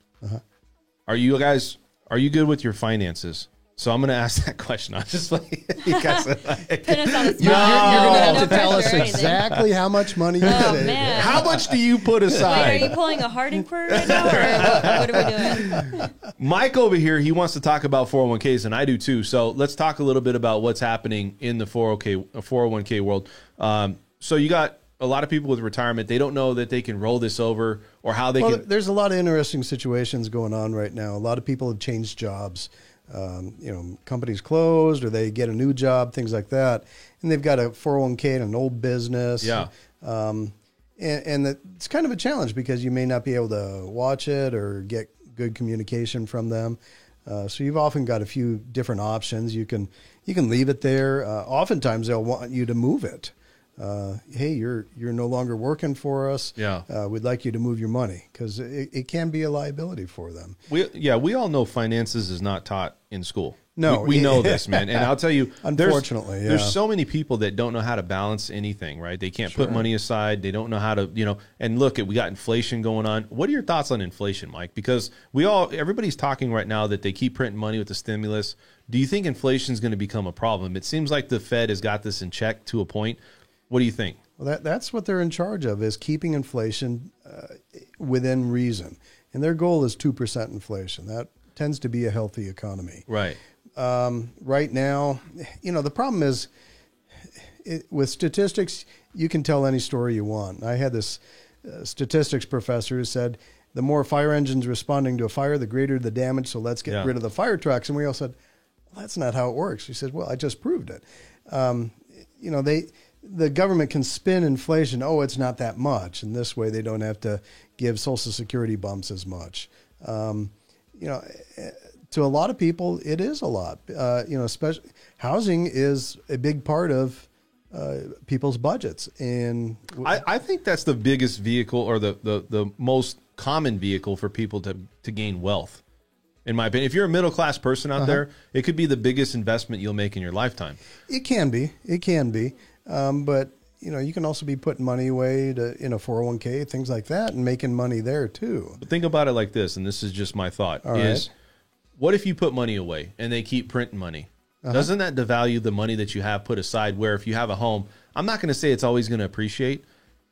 Are you good with your finances? So I'm going to ask that question. I'm just like, you guys are like, Put us on the spot. You're going to have No to tell us pressure or anything. exactly how much money you Oh, save. man. how much do you put aside? Wait, are you pulling a hard inquiry right now, or what are we doing? Mike over here, he wants to talk about 401ks, and I do too. So let's talk a little bit about what's happening in the 401k world. So you got a lot of people with retirement. They don't know that they can roll this over or how they can. There's a lot of interesting situations going on right now. A lot of people have changed jobs. Companies closed or they get a new job, things like that. And they've got a 401k and an old business. Yeah. And it's kind of a challenge because you may not be able to watch it or get good communication from them. So you've often got a few different options. You can leave it there. Oftentimes they'll want you to move it. Hey, you're no longer working for us. Yeah. We'd like you to move your money because it can be a liability for them. We all know finances is not taught in school. No. We know this, man. And I'll tell you, Unfortunately, there's so many people that don't know how to balance anything, right? They can't put money aside. They don't know how to, and look, we got inflation going on. What are your thoughts on inflation, Mike? Because everybody's talking right now that they keep printing money with the stimulus. Do you think inflation is going to become a problem? It seems like the Fed has got this in check to a point. What do you think? Well, that's what they're in charge of, is keeping inflation within reason. And their goal is 2% inflation. That tends to be a healthy economy. Right. Right now, the problem is with statistics, you can tell any story you want. I had this statistics professor who said, the more fire engines responding to a fire, the greater the damage, so let's get rid of the fire trucks. And we all said, well, that's not how it works. He said, well, I just proved it. The government can spin inflation. Oh, it's not that much. And this way they don't have to give Social Security bumps as much. To a lot of people, it is a lot. Especially housing is a big part of people's budgets. And I think that's the biggest vehicle, or the most common vehicle for people to gain wealth. In my opinion, if you're a middle-class person out there, it could be the biggest investment you'll make in your lifetime. It can be. But, you can also be putting money away in a 401k, things like that, and making money there too. But think about it like this, and this is just my thought, what if you put money away and they keep printing money? Doesn't that devalue the money that you have put aside, where if you have a home, I'm not going to say it's always going to appreciate.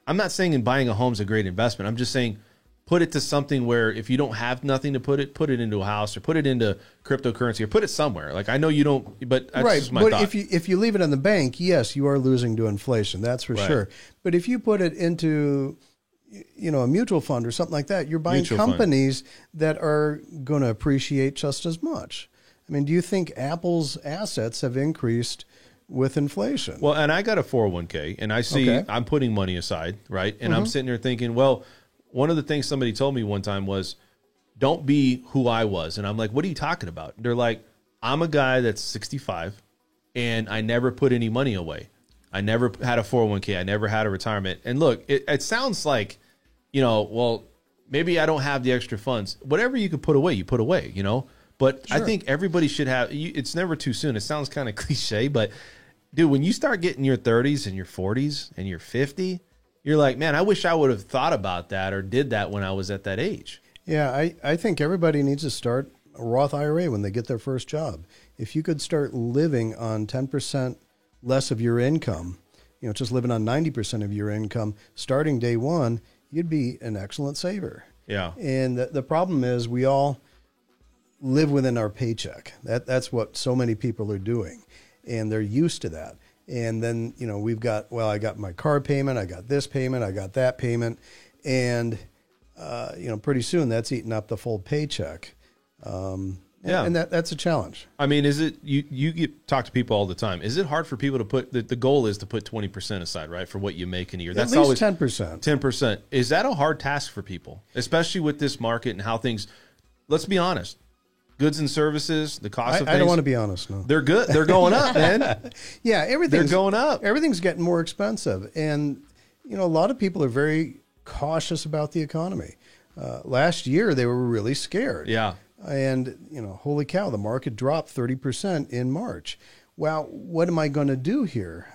I'm not saying buying a home is a great investment. I'm just saying put it to something where if you don't have nothing to put it into a house, or put it into cryptocurrency, or put it somewhere. Like, I know you don't, but that's just my thought. If you leave it in the bank, yes, you are losing to inflation. That's for sure. But if you put it into, a mutual fund or something like that, you're buying companies that are going to appreciate just as much. I mean, do you think Apple's assets have increased with inflation? Well, and I got a 401k, and I see I'm putting money aside, right? And I'm sitting there thinking, well, one of the things somebody told me one time was, don't be who I was. And I'm like, what are you talking about? They're like, I'm a guy that's 65 and I never put any money away. I never had a 401k. I never had a retirement. And look, it sounds like, well, maybe I don't have the extra funds. Whatever you could put away, you put away, But I think everybody should have, it's never too soon. It sounds kind of cliche, but dude, when you start getting your 30s and your 40s and you're 50, you're like, man, I wish I would have thought about that or did that when I was at that age. Yeah, I think everybody needs to start a Roth IRA when they get their first job. If you could start living on 10% less of your income, just living on 90% of your income, starting day one, you'd be an excellent saver. Yeah. And the problem is we all, live within our paycheck. That's what so many people are doing, and they're used to that. And then, you know, we've got, well, I got my car payment, I got this payment, I got that payment, and you know, pretty soon that's eating up the full paycheck. Yeah, and that's a challenge. I mean, is it you talk to people all the time? Is it hard for people to put the goal is to put 20% aside, right, for what you make in a year? That's At least always 10%. 10%. Is that a hard task for people, especially with this market and how things? Let's be honest. Goods and services, the cost of things. I don't want to be honest. No, they're good. They're going up, man. Yeah, everything's going up. Everything's getting more expensive, and you know, a lot of people are very cautious about the economy. Last year, they were really scared. Yeah. And, you know, holy cow, the market dropped 30% in March. Well, what am I going to do here?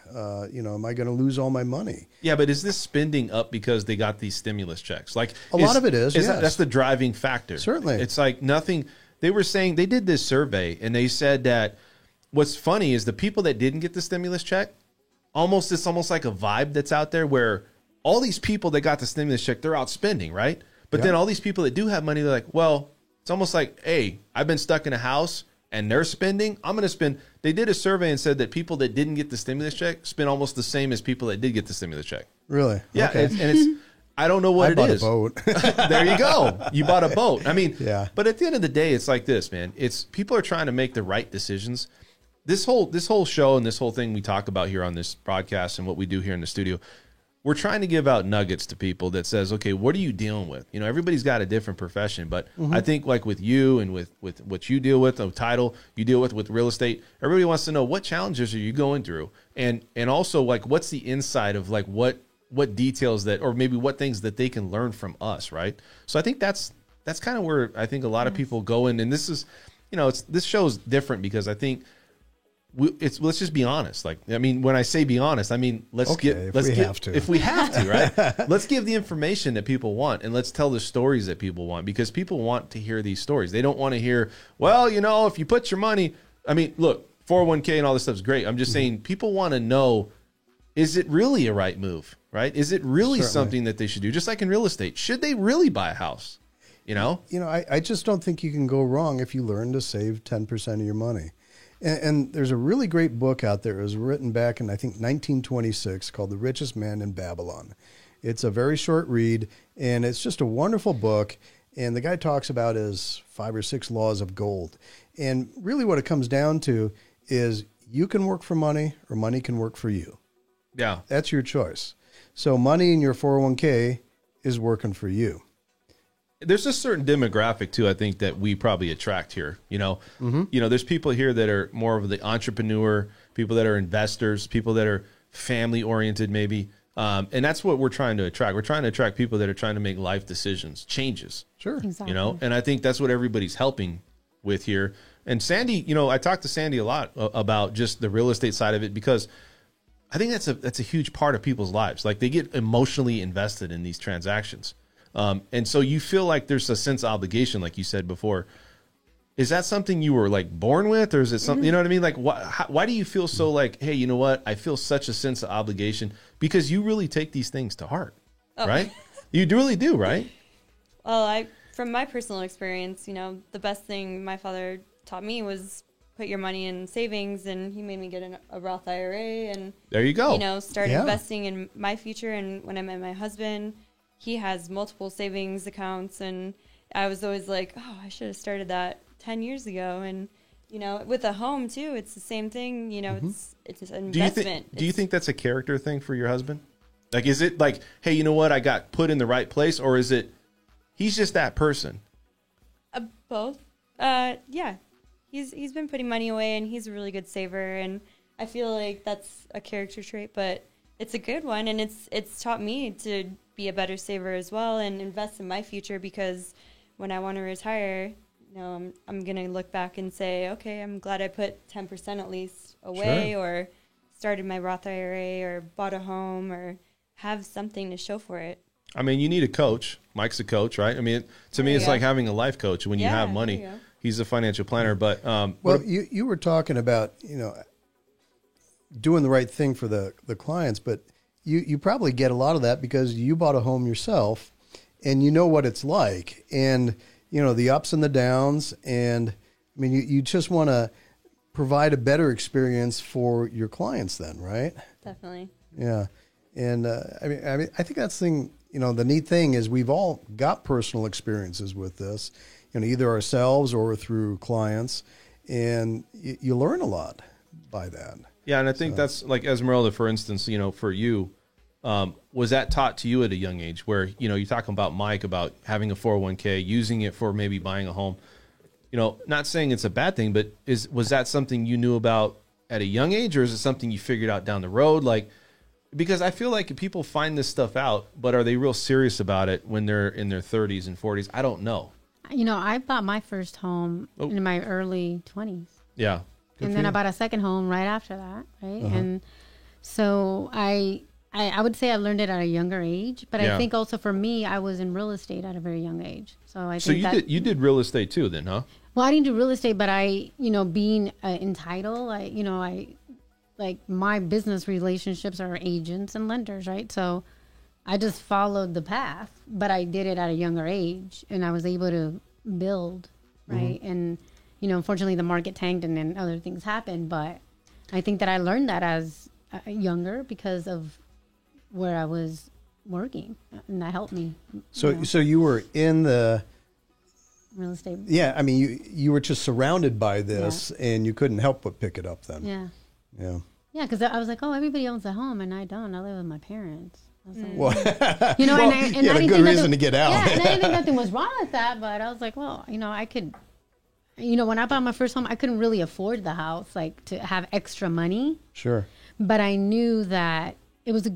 You know, am I going to lose all my money? Yeah, but is this spending up because they got these stimulus checks? Like a lot of it is, yes. That's the driving factor. Certainly. It's like nothing. They were saying, they did this survey, and they said that what's funny is the people that didn't get the stimulus check, it's almost like a vibe that's out there where all these people that got the stimulus check, they're out spending, right? But then all these people that do have money, they're like, well, it's almost like, hey, I've been stuck in a house and they're spending. I'm going to spend. They did a survey and said that people that didn't get the stimulus check spend almost the same as people that did get the stimulus check. Really? Yeah. Okay. It's I don't know what it is. I bought a boat. There you go. You bought a boat. I mean, yeah. But at the end of the day, it's like this, man. It's people are trying to make the right decisions. This whole show and this whole thing we talk about here on this broadcast and what we do here in the studio, we're trying to give out nuggets to people that says, okay, what are you dealing with? You know, everybody's got a different profession, but I think like with you and with what you deal with, title, you deal with real estate, everybody wants to know what challenges are you going through? And also like, what's the inside of like, what details that, or maybe what things that they can learn from us. Right. So I think that's kind of where I think a lot of people go in, and this is, you know, this show is different because I think let's just be honest. Like, I mean, when I say be honest, I mean, if we have to, right? Let's give the information that people want, and let's tell the stories that people want, because people want to hear these stories. They don't want to hear, well, you know, if you put your money, I mean, look, 401k and all this stuff is great. I'm just saying people want to know, is it really a right move, right? Is it really something that they should do? Just like in real estate, should they really buy a house? You know, I just don't think you can go wrong if you learn to save 10% of your money. And there's a really great book out there. It was written back in, I think, 1926 called The Richest Man in Babylon. It's a very short read, and it's just a wonderful book. And the guy talks about his 5 or 6 laws of gold. And really what it comes down to is you can work for money or money can work for you. Yeah. That's your choice. So money in your 401k is working for you. There's a certain demographic too, I think, that we probably attract here. You know, there's people here that are more of the entrepreneur, people that are investors, people that are family oriented, maybe. And that's what we're trying to attract. We're trying to attract people that are trying to make life decisions, changes. Sure. Exactly. You know, and I think that's what everybody's helping with here. And Sandy, you know, I talked to Sandy a lot about just the real estate side of it, because I think that's a huge part of people's lives. Like, they get emotionally invested in these transactions. And so you feel like there's a sense of obligation, like you said before. Is that something you were like born with, or is it something, you know what I mean? Like, why do you feel so like, hey, you know what? I feel such a sense of obligation, because you really take these things to heart, right? You really do, right? Well, from my personal experience, you know, the best thing my father taught me was put your money in savings, and he made me get a Roth IRA, and there you go. You know, start investing in my future. And when I met my husband, he has multiple savings accounts, and I was always like, oh, I should have started that 10 years ago. And, you know, with a home too, it's the same thing. You know, it's an investment. Do you think that's a character thing for your husband? Like, is it like, hey, you know what, I got put in the right place, or is it he's just that person? Both. Yeah, he's been putting money away, and he's a really good saver, and I feel like that's a character trait, but it's a good one, and it's taught me to be a better saver as well and invest in my future, because when I want to retire, you know, I'm going to look back and say, okay, I'm glad I put 10% at least away, or started my Roth IRA, or bought a home, or have something to show for it. I mean, you need a coach. Mike's a coach, right? I mean, to me, it's like having a life coach when you have money. He's a financial planner, but well, you were talking about, you know, doing the right thing for the clients, but you probably get a lot of that because you bought a home yourself, and you know what it's like. And the ups and the downs. And I mean, you just want to provide a better experience for your clients then, right? Definitely. Yeah. And I mean, I think that's the thing, the neat thing is we've all got personal experiences with this, either ourselves or through clients, and you learn a lot by that. Yeah, and I think that's like Esmeralda, for instance, for you, was that taught to you at a young age where, you're talking about Mike, about having a 401k, using it for maybe buying a home, not saying it's a bad thing, but was that something you knew about at a young age, or is it something you figured out down the road? Like, because I feel like people find this stuff out, but are they real serious about it when they're in their 30s and 40s? I don't know. I bought my first home in my early 20s. Yeah. And then I bought a second home right after that, right? Uh-huh. And so I would say I learned it at a younger age, but I think also for me, I was in real estate at a very young age. So you did real estate too then, huh? Well, I didn't do real estate, but being in title, like my business relationships are agents and lenders, right? So I just followed the path, but I did it at a younger age, and I was able to build, right? Mm-hmm. And, unfortunately the market tanked and then other things happened, but I think that I learned that as younger because of where I was working, and that helped me. So you were in the real estate. Yeah, I mean, you were just surrounded by this, and you couldn't help but pick it up then. Yeah. Yeah. Yeah, because I was like, oh, everybody owns a home, and I don't. I live with my parents. I was like, well, and a good reason to get out. Yeah, and I didn't think nothing was wrong with that, but I was like, well, I could, when I bought my first home, I couldn't really afford the house, like to have extra money. Sure. But I knew that it was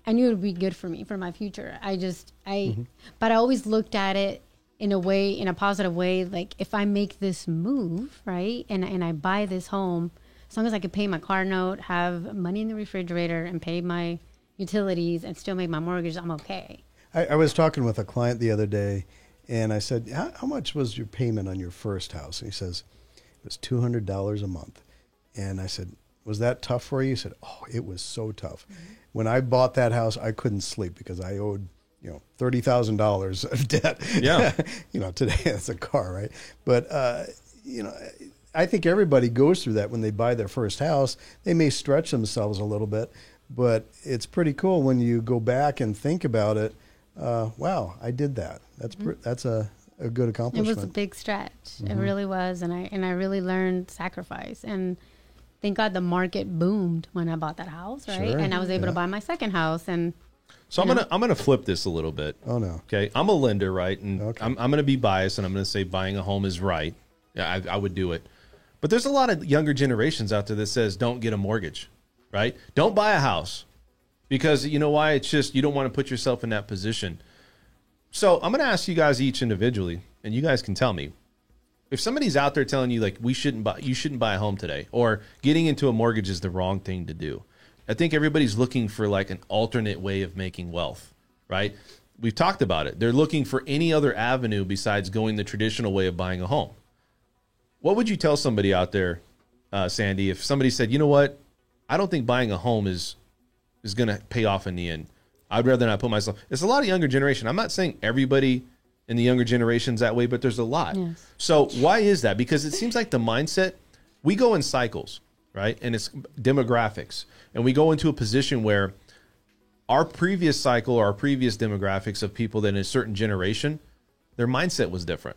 I knew it would be good for me, for my future. But I always looked at it in a positive way. Like, if I make this move, right, and I buy this home, as long as I could pay my car note, have money in the refrigerator, and pay my utilities and still make my mortgage, I'm okay. I was talking with a client the other day, and I said, how much was your payment on your first house? And he says, it was $200 a month. And I said, was that tough for you? He said, oh, it was so tough. Mm-hmm. When I bought that house, I couldn't sleep because I owed, $30,000 of debt. Yeah. Today it's a car, right? But, I think everybody goes through that when they buy their first house. They may stretch themselves a little bit, but it's pretty cool when you go back and think about it. Wow, I did that. That's a good accomplishment. It was a big stretch. Mm-hmm. It really was, and I really learned sacrifice. And thank God the market boomed when I bought that house, right? Sure. And I was able to buy my second house. And so I'm gonna flip this a little bit. Oh no. Okay, I'm a lender, right? And okay. I'm gonna be biased, and I'm gonna say buying a home is right. Yeah, I would do it. But there's a lot of younger generations out there that says don't get a mortgage, right? Don't buy a house, because you know why? It's just you don't want to put yourself in that position. So I'm going to ask you guys each individually, and you guys can tell me if somebody's out there telling you like you shouldn't buy a home today, or getting into a mortgage is the wrong thing to do. I think everybody's looking for like an alternate way of making wealth, right? We've talked about it. They're looking for any other avenue besides going the traditional way of buying a home. What would you tell somebody out there, Sandy, if somebody said, you know what, I don't think buying a home is going to pay off in the end. I'd rather not put myself. It's a lot of younger generation. I'm not saying everybody in the younger generation's that way, but there's a lot. Yes. So why is that? Because it seems like the mindset, we go in cycles, right? And it's demographics. And we go into a position where our previous cycle or our previous demographics of people that in a certain generation, their mindset was different.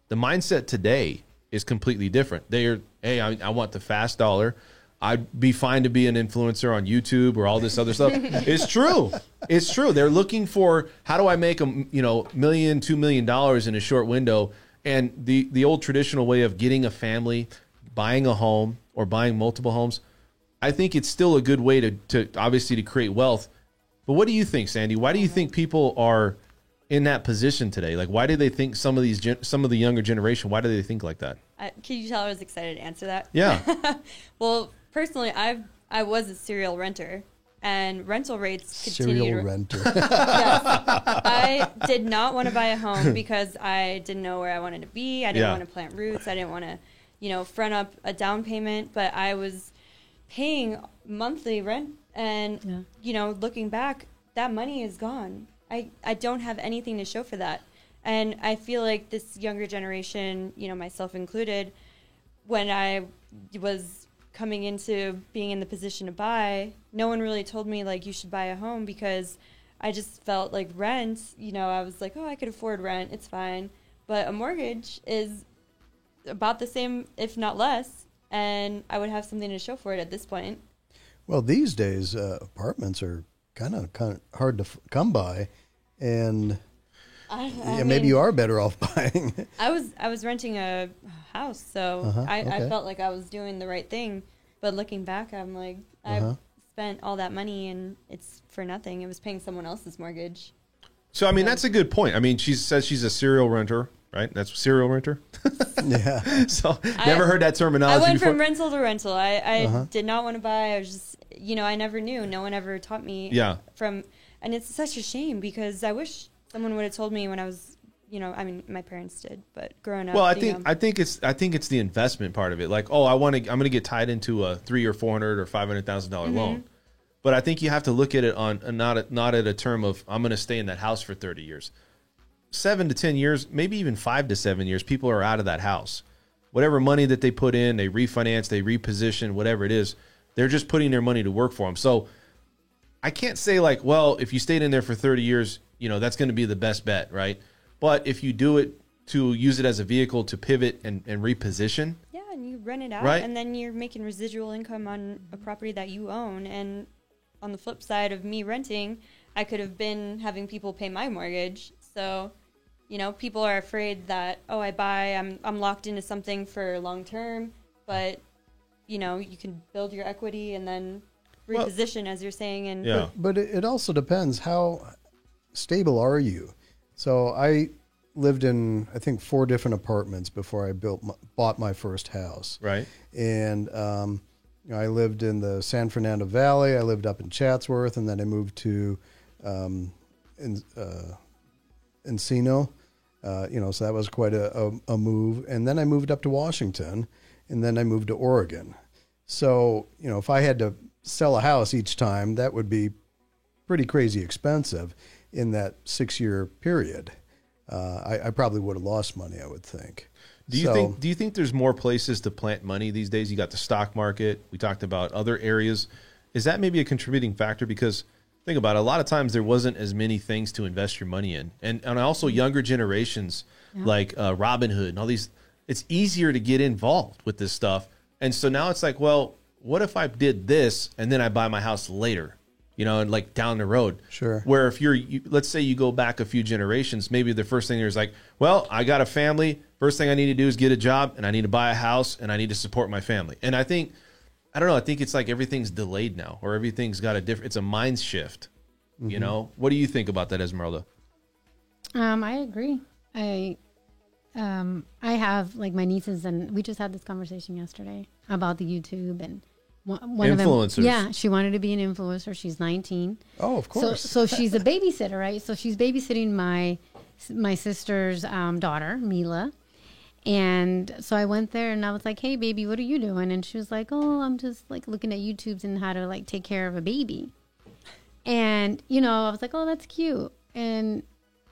The mindset today is completely different. Hey, I want the fast dollar. I'd be fine to be an influencer on YouTube or all this other stuff. It's true. It's true. They're looking for, how do I make $1 million, $2 million in a short window? And the old traditional way of getting a family, buying a home or buying multiple homes, I think it's still a good way to obviously to create wealth. But what do you think, Sandy? Why do you think people are in that position today? Like, why do they think some of the younger generation, why do they think like that? Can you tell I was excited to answer that? Yeah. Well, personally, I was a serial renter, and rental rates continued. Serial renter. Yes. I did not want to buy a home because I didn't know where I wanted to be. I didn't want to plant roots. I didn't want to, front up a down payment, but I was paying monthly rent, and looking back, that money is gone. I don't have anything to show for that. And I feel like this younger generation, you know, myself included, when I was coming into being in the position to buy, no one really told me, like, you should buy a home, because I just felt like rent, you know, I was like, oh, I could afford rent, it's fine. But a mortgage is about the same, if not less, and I would have something to show for it at this point. Well, these days, apartments are kind of hard to come by, and I maybe mean, you are better off buying. I was renting a house, so I felt like I was doing the right thing. But looking back, I'm like, I spent all that money and it's for nothing. It was paying someone else's mortgage. So, I mean, that's a good point. I mean, she says she's a serial renter, right? That's serial renter. Yeah. So, never heard that terminology I went before. from rental to rental. I did not want to buy. I was just, you know, I never knew. No one ever taught me. Yeah. And it's such a shame, because I wish someone would have told me when I was, you know, I mean, my parents did, but growing up. Well, I think it's the investment part of it. Like, oh, I'm going to get tied into a $300,000 or $400,000 or $500,000 loan. But I think you have to look at it on not at a term of, I'm going to stay in that house for 30 years. 7 to 10 years, maybe even 5 to 7 years, people are out of that house. Whatever money that they put in, they refinance, they reposition, whatever it is, they're just putting their money to work for them. So I can't say, like, well, if you stayed in there for 30 years, you know, that's going to be the best bet, right? But if you do it to use it as a vehicle to pivot and reposition. Yeah, and you rent it out, right? And then you're making residual income on a property that you own. And on the flip side of me renting, I could have been having people pay my mortgage. So, you know, people are afraid that, oh, I'm locked into something for long term. But, you know, you can build your equity and then reposition, as you're saying. And yeah. But it also depends, how stable are you? So I lived in, I think, 4 different apartments before I bought my first house. Right. And I lived in the San Fernando Valley. I lived up in Chatsworth, and then I moved to Encino. You know, so that was quite a move. And then I moved up to Washington, and then I moved to Oregon. So, you know, if I had to sell a house each time, that would be pretty crazy expensive in that 6-year period. I probably would have lost money, I would think. Do you think there's more places to plant money these days? You got the stock market. We talked about other areas. Is that maybe a contributing factor? Because think about it, a lot of times there wasn't as many things to invest your money in. And also younger generations like Robinhood and all these, it's easier to get involved with this stuff. And so now it's like, well, what if I did this and then I buy my house later? You know, and like down the road. Sure. Where if let's say you go back a few generations, maybe the first thing is like, well, I got a family. First thing I need to do is get a job, and I need to buy a house, and I need to support my family. And I think it's like everything's delayed now, or everything's got it's a mind shift. Mm-hmm. You know, what do you think about that, Esmeralda? I agree. I have, like, my nieces, and we just had this conversation yesterday about the YouTube and one influencers. Of them, yeah, she wanted to be an influencer. She's 19. Oh, of course. So she's a babysitter, right? So she's babysitting my sister's daughter, Mila. And so I went there and I was like, hey, baby, what are you doing? And she was like, oh, I'm just, like, looking at YouTubes and how to, like, take care of a baby. And, you know, I was like, oh, that's cute. And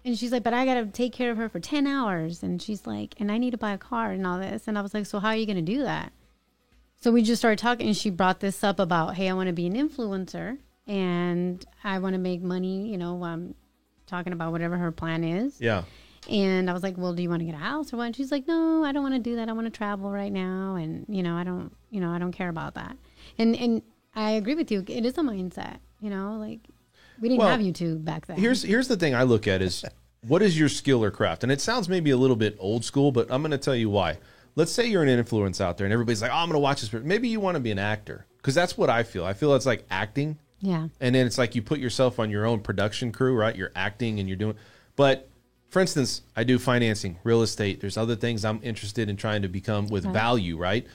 she's like, but I got to take care of her for 10 hours. And she's like, and I need to buy a car and all this. And I was like, so how are you going to do that? So we just started talking, and she brought this up about, hey, I want to be an influencer and I want to make money, you know, talking about whatever her plan is. Yeah. And I was like, well, do you want to get a house or what? And she's like, no, I don't want to do that. I want to travel right now. And, you know, I don't care about that. And I agree with you. It is a mindset, you know, like we didn't have YouTube back then. Here's the thing I look at is, what is your skill or craft? And it sounds maybe a little bit old school, but I'm going to tell you why. Let's say you're an influence out there and everybody's like, oh, I'm going to watch this. Maybe you want to be an actor, because that's what I feel. I feel it's like acting. Yeah. And then it's like you put yourself on your own production crew, right? You're acting and you're doing. But for instance, I do financing, real estate. There's other things I'm interested in trying to become with value, right?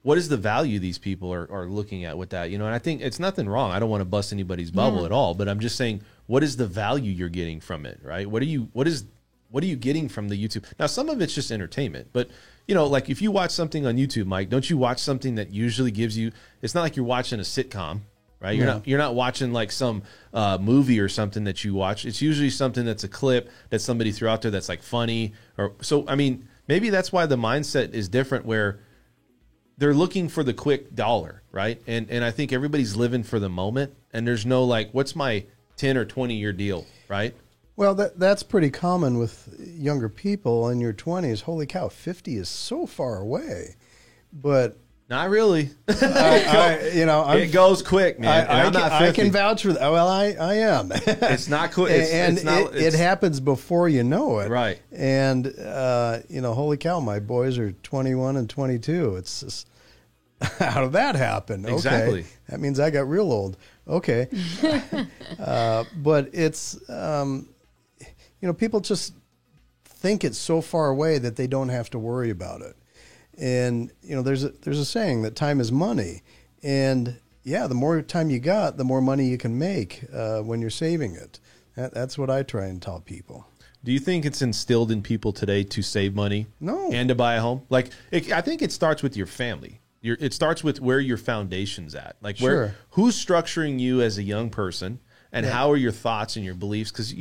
What is the value these people are looking at with that? You know, and I think it's nothing wrong. I don't want to bust anybody's bubble at all, but I'm just saying, what is the value you're getting from it, right? What are you getting from the YouTube? Now, some of it's just entertainment, but you know, like if you watch something on YouTube, Mike, don't you watch something that usually gives you, it's not like you're watching a sitcom, right? You're not watching like some movie or something that you watch. It's usually something that's a clip that somebody threw out there that's like funny. Or so, I mean, maybe that's why the mindset is different, where they're looking for the quick dollar, right? And I think everybody's living for the moment, and there's no like, what's my 10 or 20 year deal, right? Well, that's pretty common with younger people in your 20s. Holy cow, 50 is so far away. But not really. It goes quick, man. I can vouch for that. Well, I am. It's not quick. It happens before you know it. Right. And, holy cow, my boys are 21 and 22. It's just, how did that happen? Exactly. Okay. That means I got real old. Okay. But it's, people just think it's so far away that they don't have to worry about it. And, there's a saying that time is money. And, the more time you got, the more money you can make when you're saving it. That's what I try and tell people. Do you think it's instilled in people today to save money? No. And to buy a home? I think it starts with your family. It starts with where your foundation's at. Like, who's structuring you as a young person? And how are your thoughts and your beliefs? Because,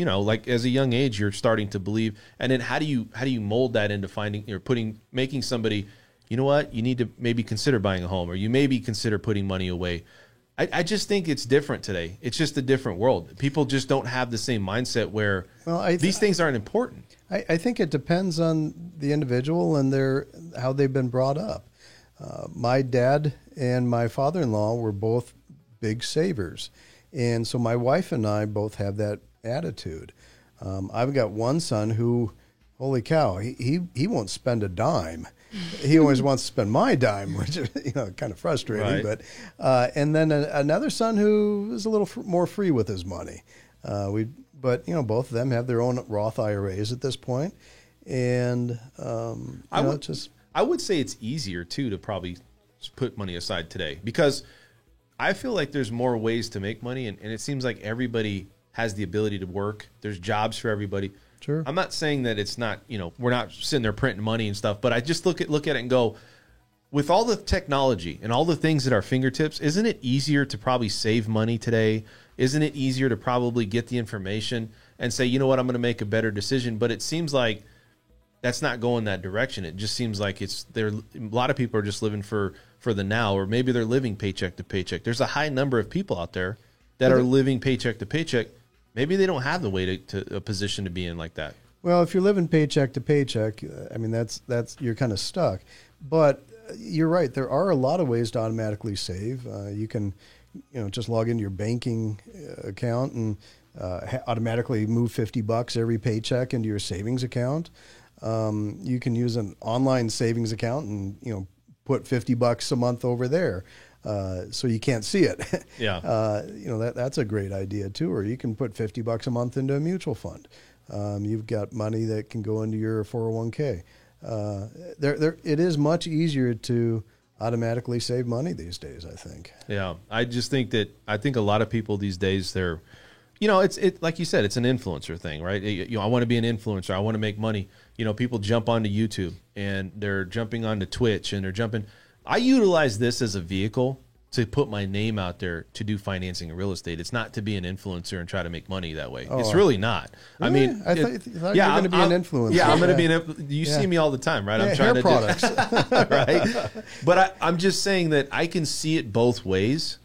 as a young age, you're starting to believe. And then how do you mold that into making somebody, you know what, you need to maybe consider buying a home, or you maybe consider putting money away. I just think it's different today. It's just a different world. People just don't have the same mindset where these things aren't important. I think it depends on the individual and how they've been brought up. My dad and my father-in-law were both big savers. And so my wife and I both have that attitude. I've got one son who, holy cow, he won't spend a dime. He always wants to spend my dime, which is kind of frustrating. Right. But and then another son who is a little more free with his money. But both of them have their own Roth IRAs at this point, and I would say it's easier too to probably put money aside today, because I feel like there's more ways to make money, and it seems like everybody has the ability to work. There's jobs for everybody. Sure. I'm not saying that it's not, we're not sitting there printing money and stuff, but I just look at it and go, with all the technology and all the things at our fingertips, isn't it easier to probably save money today? Isn't it easier to probably get the information and say, you know what, I'm going to make a better decision? But it seems like that's not going that direction. It just seems like a lot of people are just living for the now, or maybe they're living paycheck to paycheck. There's a high number of people out there that are living paycheck to paycheck. Maybe they don't have the way to a position to be in like that. Well, if you're living paycheck to paycheck, I mean, that's you're kind of stuck. But you're right. There are a lot of ways to automatically save. You can, just log into your banking account and automatically move $50 every paycheck into your savings account. You can use an online savings account and, put $50 a month over there. So you can't see it. Yeah. That's a great idea too. Or you can put $50 a month into a mutual fund. You've got money that can go into your 401k. It is much easier to automatically save money these days, I think. Yeah. I just think I think a lot of people these days, they're, it's like you said, it's an influencer thing, right? I want to be an influencer. I want to make money. People jump onto YouTube and they're jumping onto Twitch and they're jumping. I utilize this as a vehicle to put my name out there to do financing in real estate. It's not to be an influencer and try to make money that way. It's really not. Really? I mean, I thought you were going to be an influencer. Yeah, I'm going to be an. You see me all the time, right? Yeah, I'm trying hair products, right? But I'm just saying that I can see it both ways.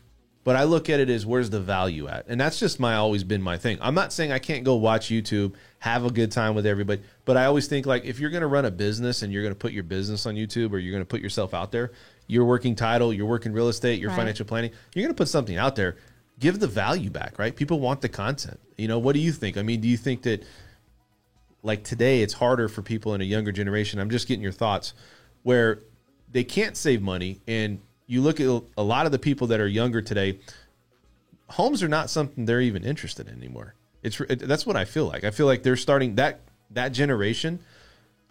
But I look at it as, where's the value at? And that's just always been my thing. I'm not saying I can't go watch YouTube, have a good time with everybody. But I always think, like, if you're going to run a business and you're going to put your business on YouTube, or you're going to put yourself out there, you're working title, you're working real estate, you're financial planning, you're going to put something out there, give the value back, right? People want the content. What do you think? I mean, do you think that, like, today it's harder for people in a younger generation? I'm just getting your thoughts, where they can't save money, and you look at a lot of the people that are younger today, homes are not something they're even interested in anymore. That's what I feel like. I feel like they're starting that generation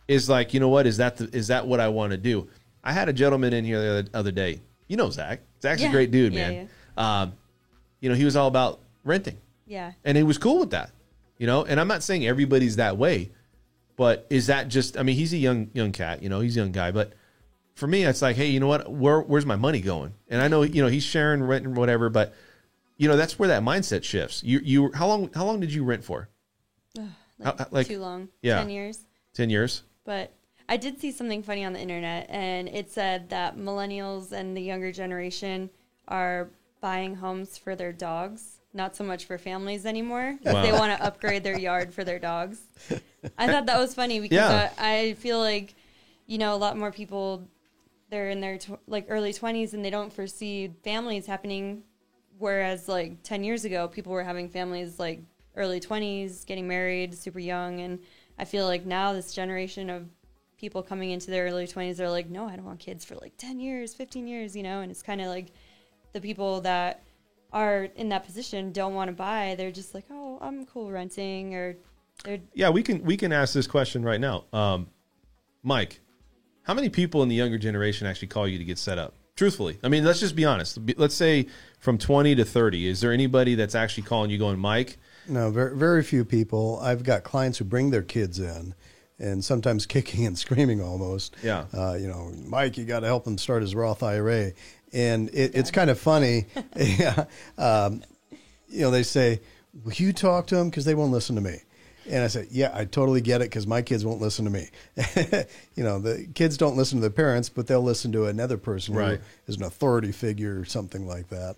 is like, you know what, is that what I want to do? I had a gentleman in here the other day. Zach. Zach's a great dude, man. Yeah. He was all about renting. Yeah. And he was cool with that. And I'm not saying everybody's that way, but is that just, I mean, he's a young cat, he's a young guy, but for me, it's like, hey, you know what? Where's my money going? And I know, he's sharing rent and whatever, but you know, that's where that mindset shifts. You how long did you rent for? Like too long. Yeah. 10 years. 10 years. But I did see something funny on the internet, and it said that millennials and the younger generation are buying homes for their dogs, not so much for families anymore. Wow. They want to upgrade their yard for their dogs. I thought that was funny because I feel like, you know, a lot more people, they're in their early 20s and they don't foresee families happening. Whereas like 10 years ago, people were having families like early 20s, getting married super young. And I feel like now this generation of people coming into their early 20s are like, no, I don't want kids for like 10 years, 15 years, you know? And it's kind of like the people that are in that position don't want to buy. They're just like, oh, I'm cool renting, or they're... Yeah, we can ask this question right now. Mike, how many people in the younger generation actually call you to get set up? Truthfully. I mean, let's just be honest. Let's say from 20 to 30, is there anybody that's actually calling you going, Mike? No, very, very few people. I've got clients who bring their kids in, and sometimes kicking and screaming almost. Yeah. You know, Mike, you got to help him start his Roth IRA. And it's kind of funny. Yeah. You know, they say, will you talk to them? Because they won't listen to me. And I say, yeah, I totally get it, because my kids won't listen to me. You know, the kids don't listen to their parents, but they'll listen to another person who is an authority figure or something like that.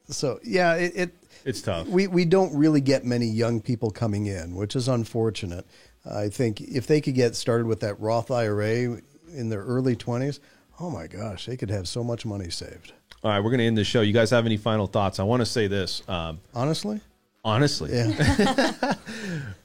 So, yeah, it's tough. We don't really get many young people coming in, which is unfortunate. I think if they could get started with that Roth IRA in their early 20s, oh my gosh, they could have so much money saved. All right, we're going to end the show. You guys have any final thoughts? I want to say this. Honestly? Honestly. Yeah.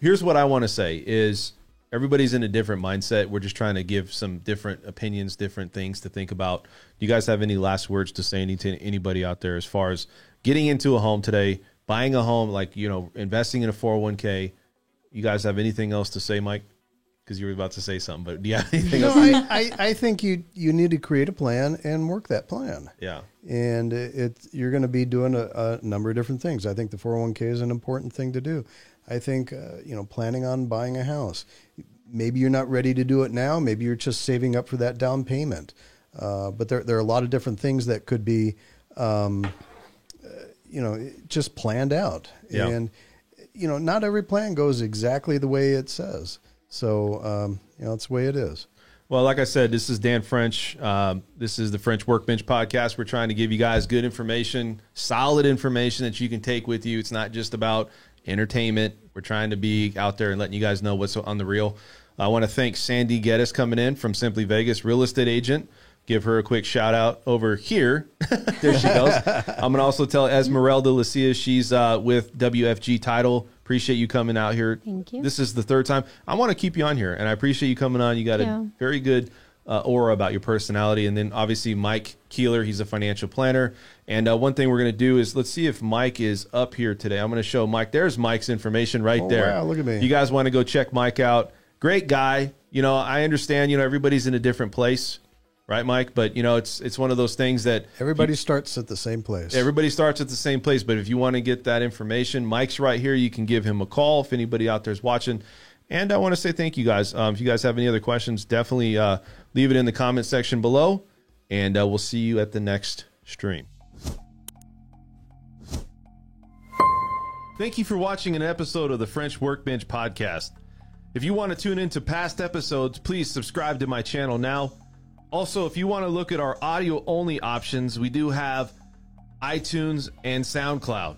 Here's what I want to say is everybody's in a different mindset. We're just trying to give some different opinions, different things to think about. Do you guys have any last words to say to anybody out there as far as getting into a home today, buying a home, like, you know, investing in a 401k? You guys have anything else to say, Mike? Because you were about to say something, but do you have anything else? I think you need to create a plan and work that plan. Yeah. And you're going to be doing a number of different things. I think the 401k is an important thing to do. I think, you know, planning on buying a house. Maybe you're not ready to do it now. Maybe you're just saving up for that down payment. But there are a lot of different things that could be, you know, just planned out. Yeah. And, you know, not every plan goes exactly the way it says. So, you know, it's the way it is. Well, like I said, this is Dan French. This is the French Workbench Podcast. We're trying to give you guys good information, solid information that you can take with you. It's not just about entertainment. We're trying to be out there and letting you guys know what's on the real. I want to thank Sandy Geddes coming in from Simply Vegas, real estate agent. Give her a quick shout out over here. There she goes. I'm going to also tell Esmeralda Lucia, she's with WFG Title. Appreciate you coming out here. Thank you. This is the third time. I want to keep you on here, and I appreciate you coming on. You got a very good aura about your personality. And then obviously Mike Keeler, he's a financial planner. And one thing we're going to do is let's see if Mike is up here today. I'm going to show Mike. There's Mike's information right there. Wow, look at me. You guys want to go check Mike out. Great guy. You know, I understand, you know, everybody's in a different place. Right, Mike? But, you know, it's one of those things that... Everybody starts at the same place. Everybody starts at the same place. But if you want to get that information, Mike's right here. You can give him a call if anybody out there is watching. And I want to say thank you, guys. If you guys have any other questions, definitely leave it in the comment section below. And we'll see you at the next stream. Thank you for watching an episode of the French Workbench Podcast. If you want to tune into past episodes, please subscribe to my channel now. Also, if you want to look at our audio-only options, we do have iTunes and SoundCloud.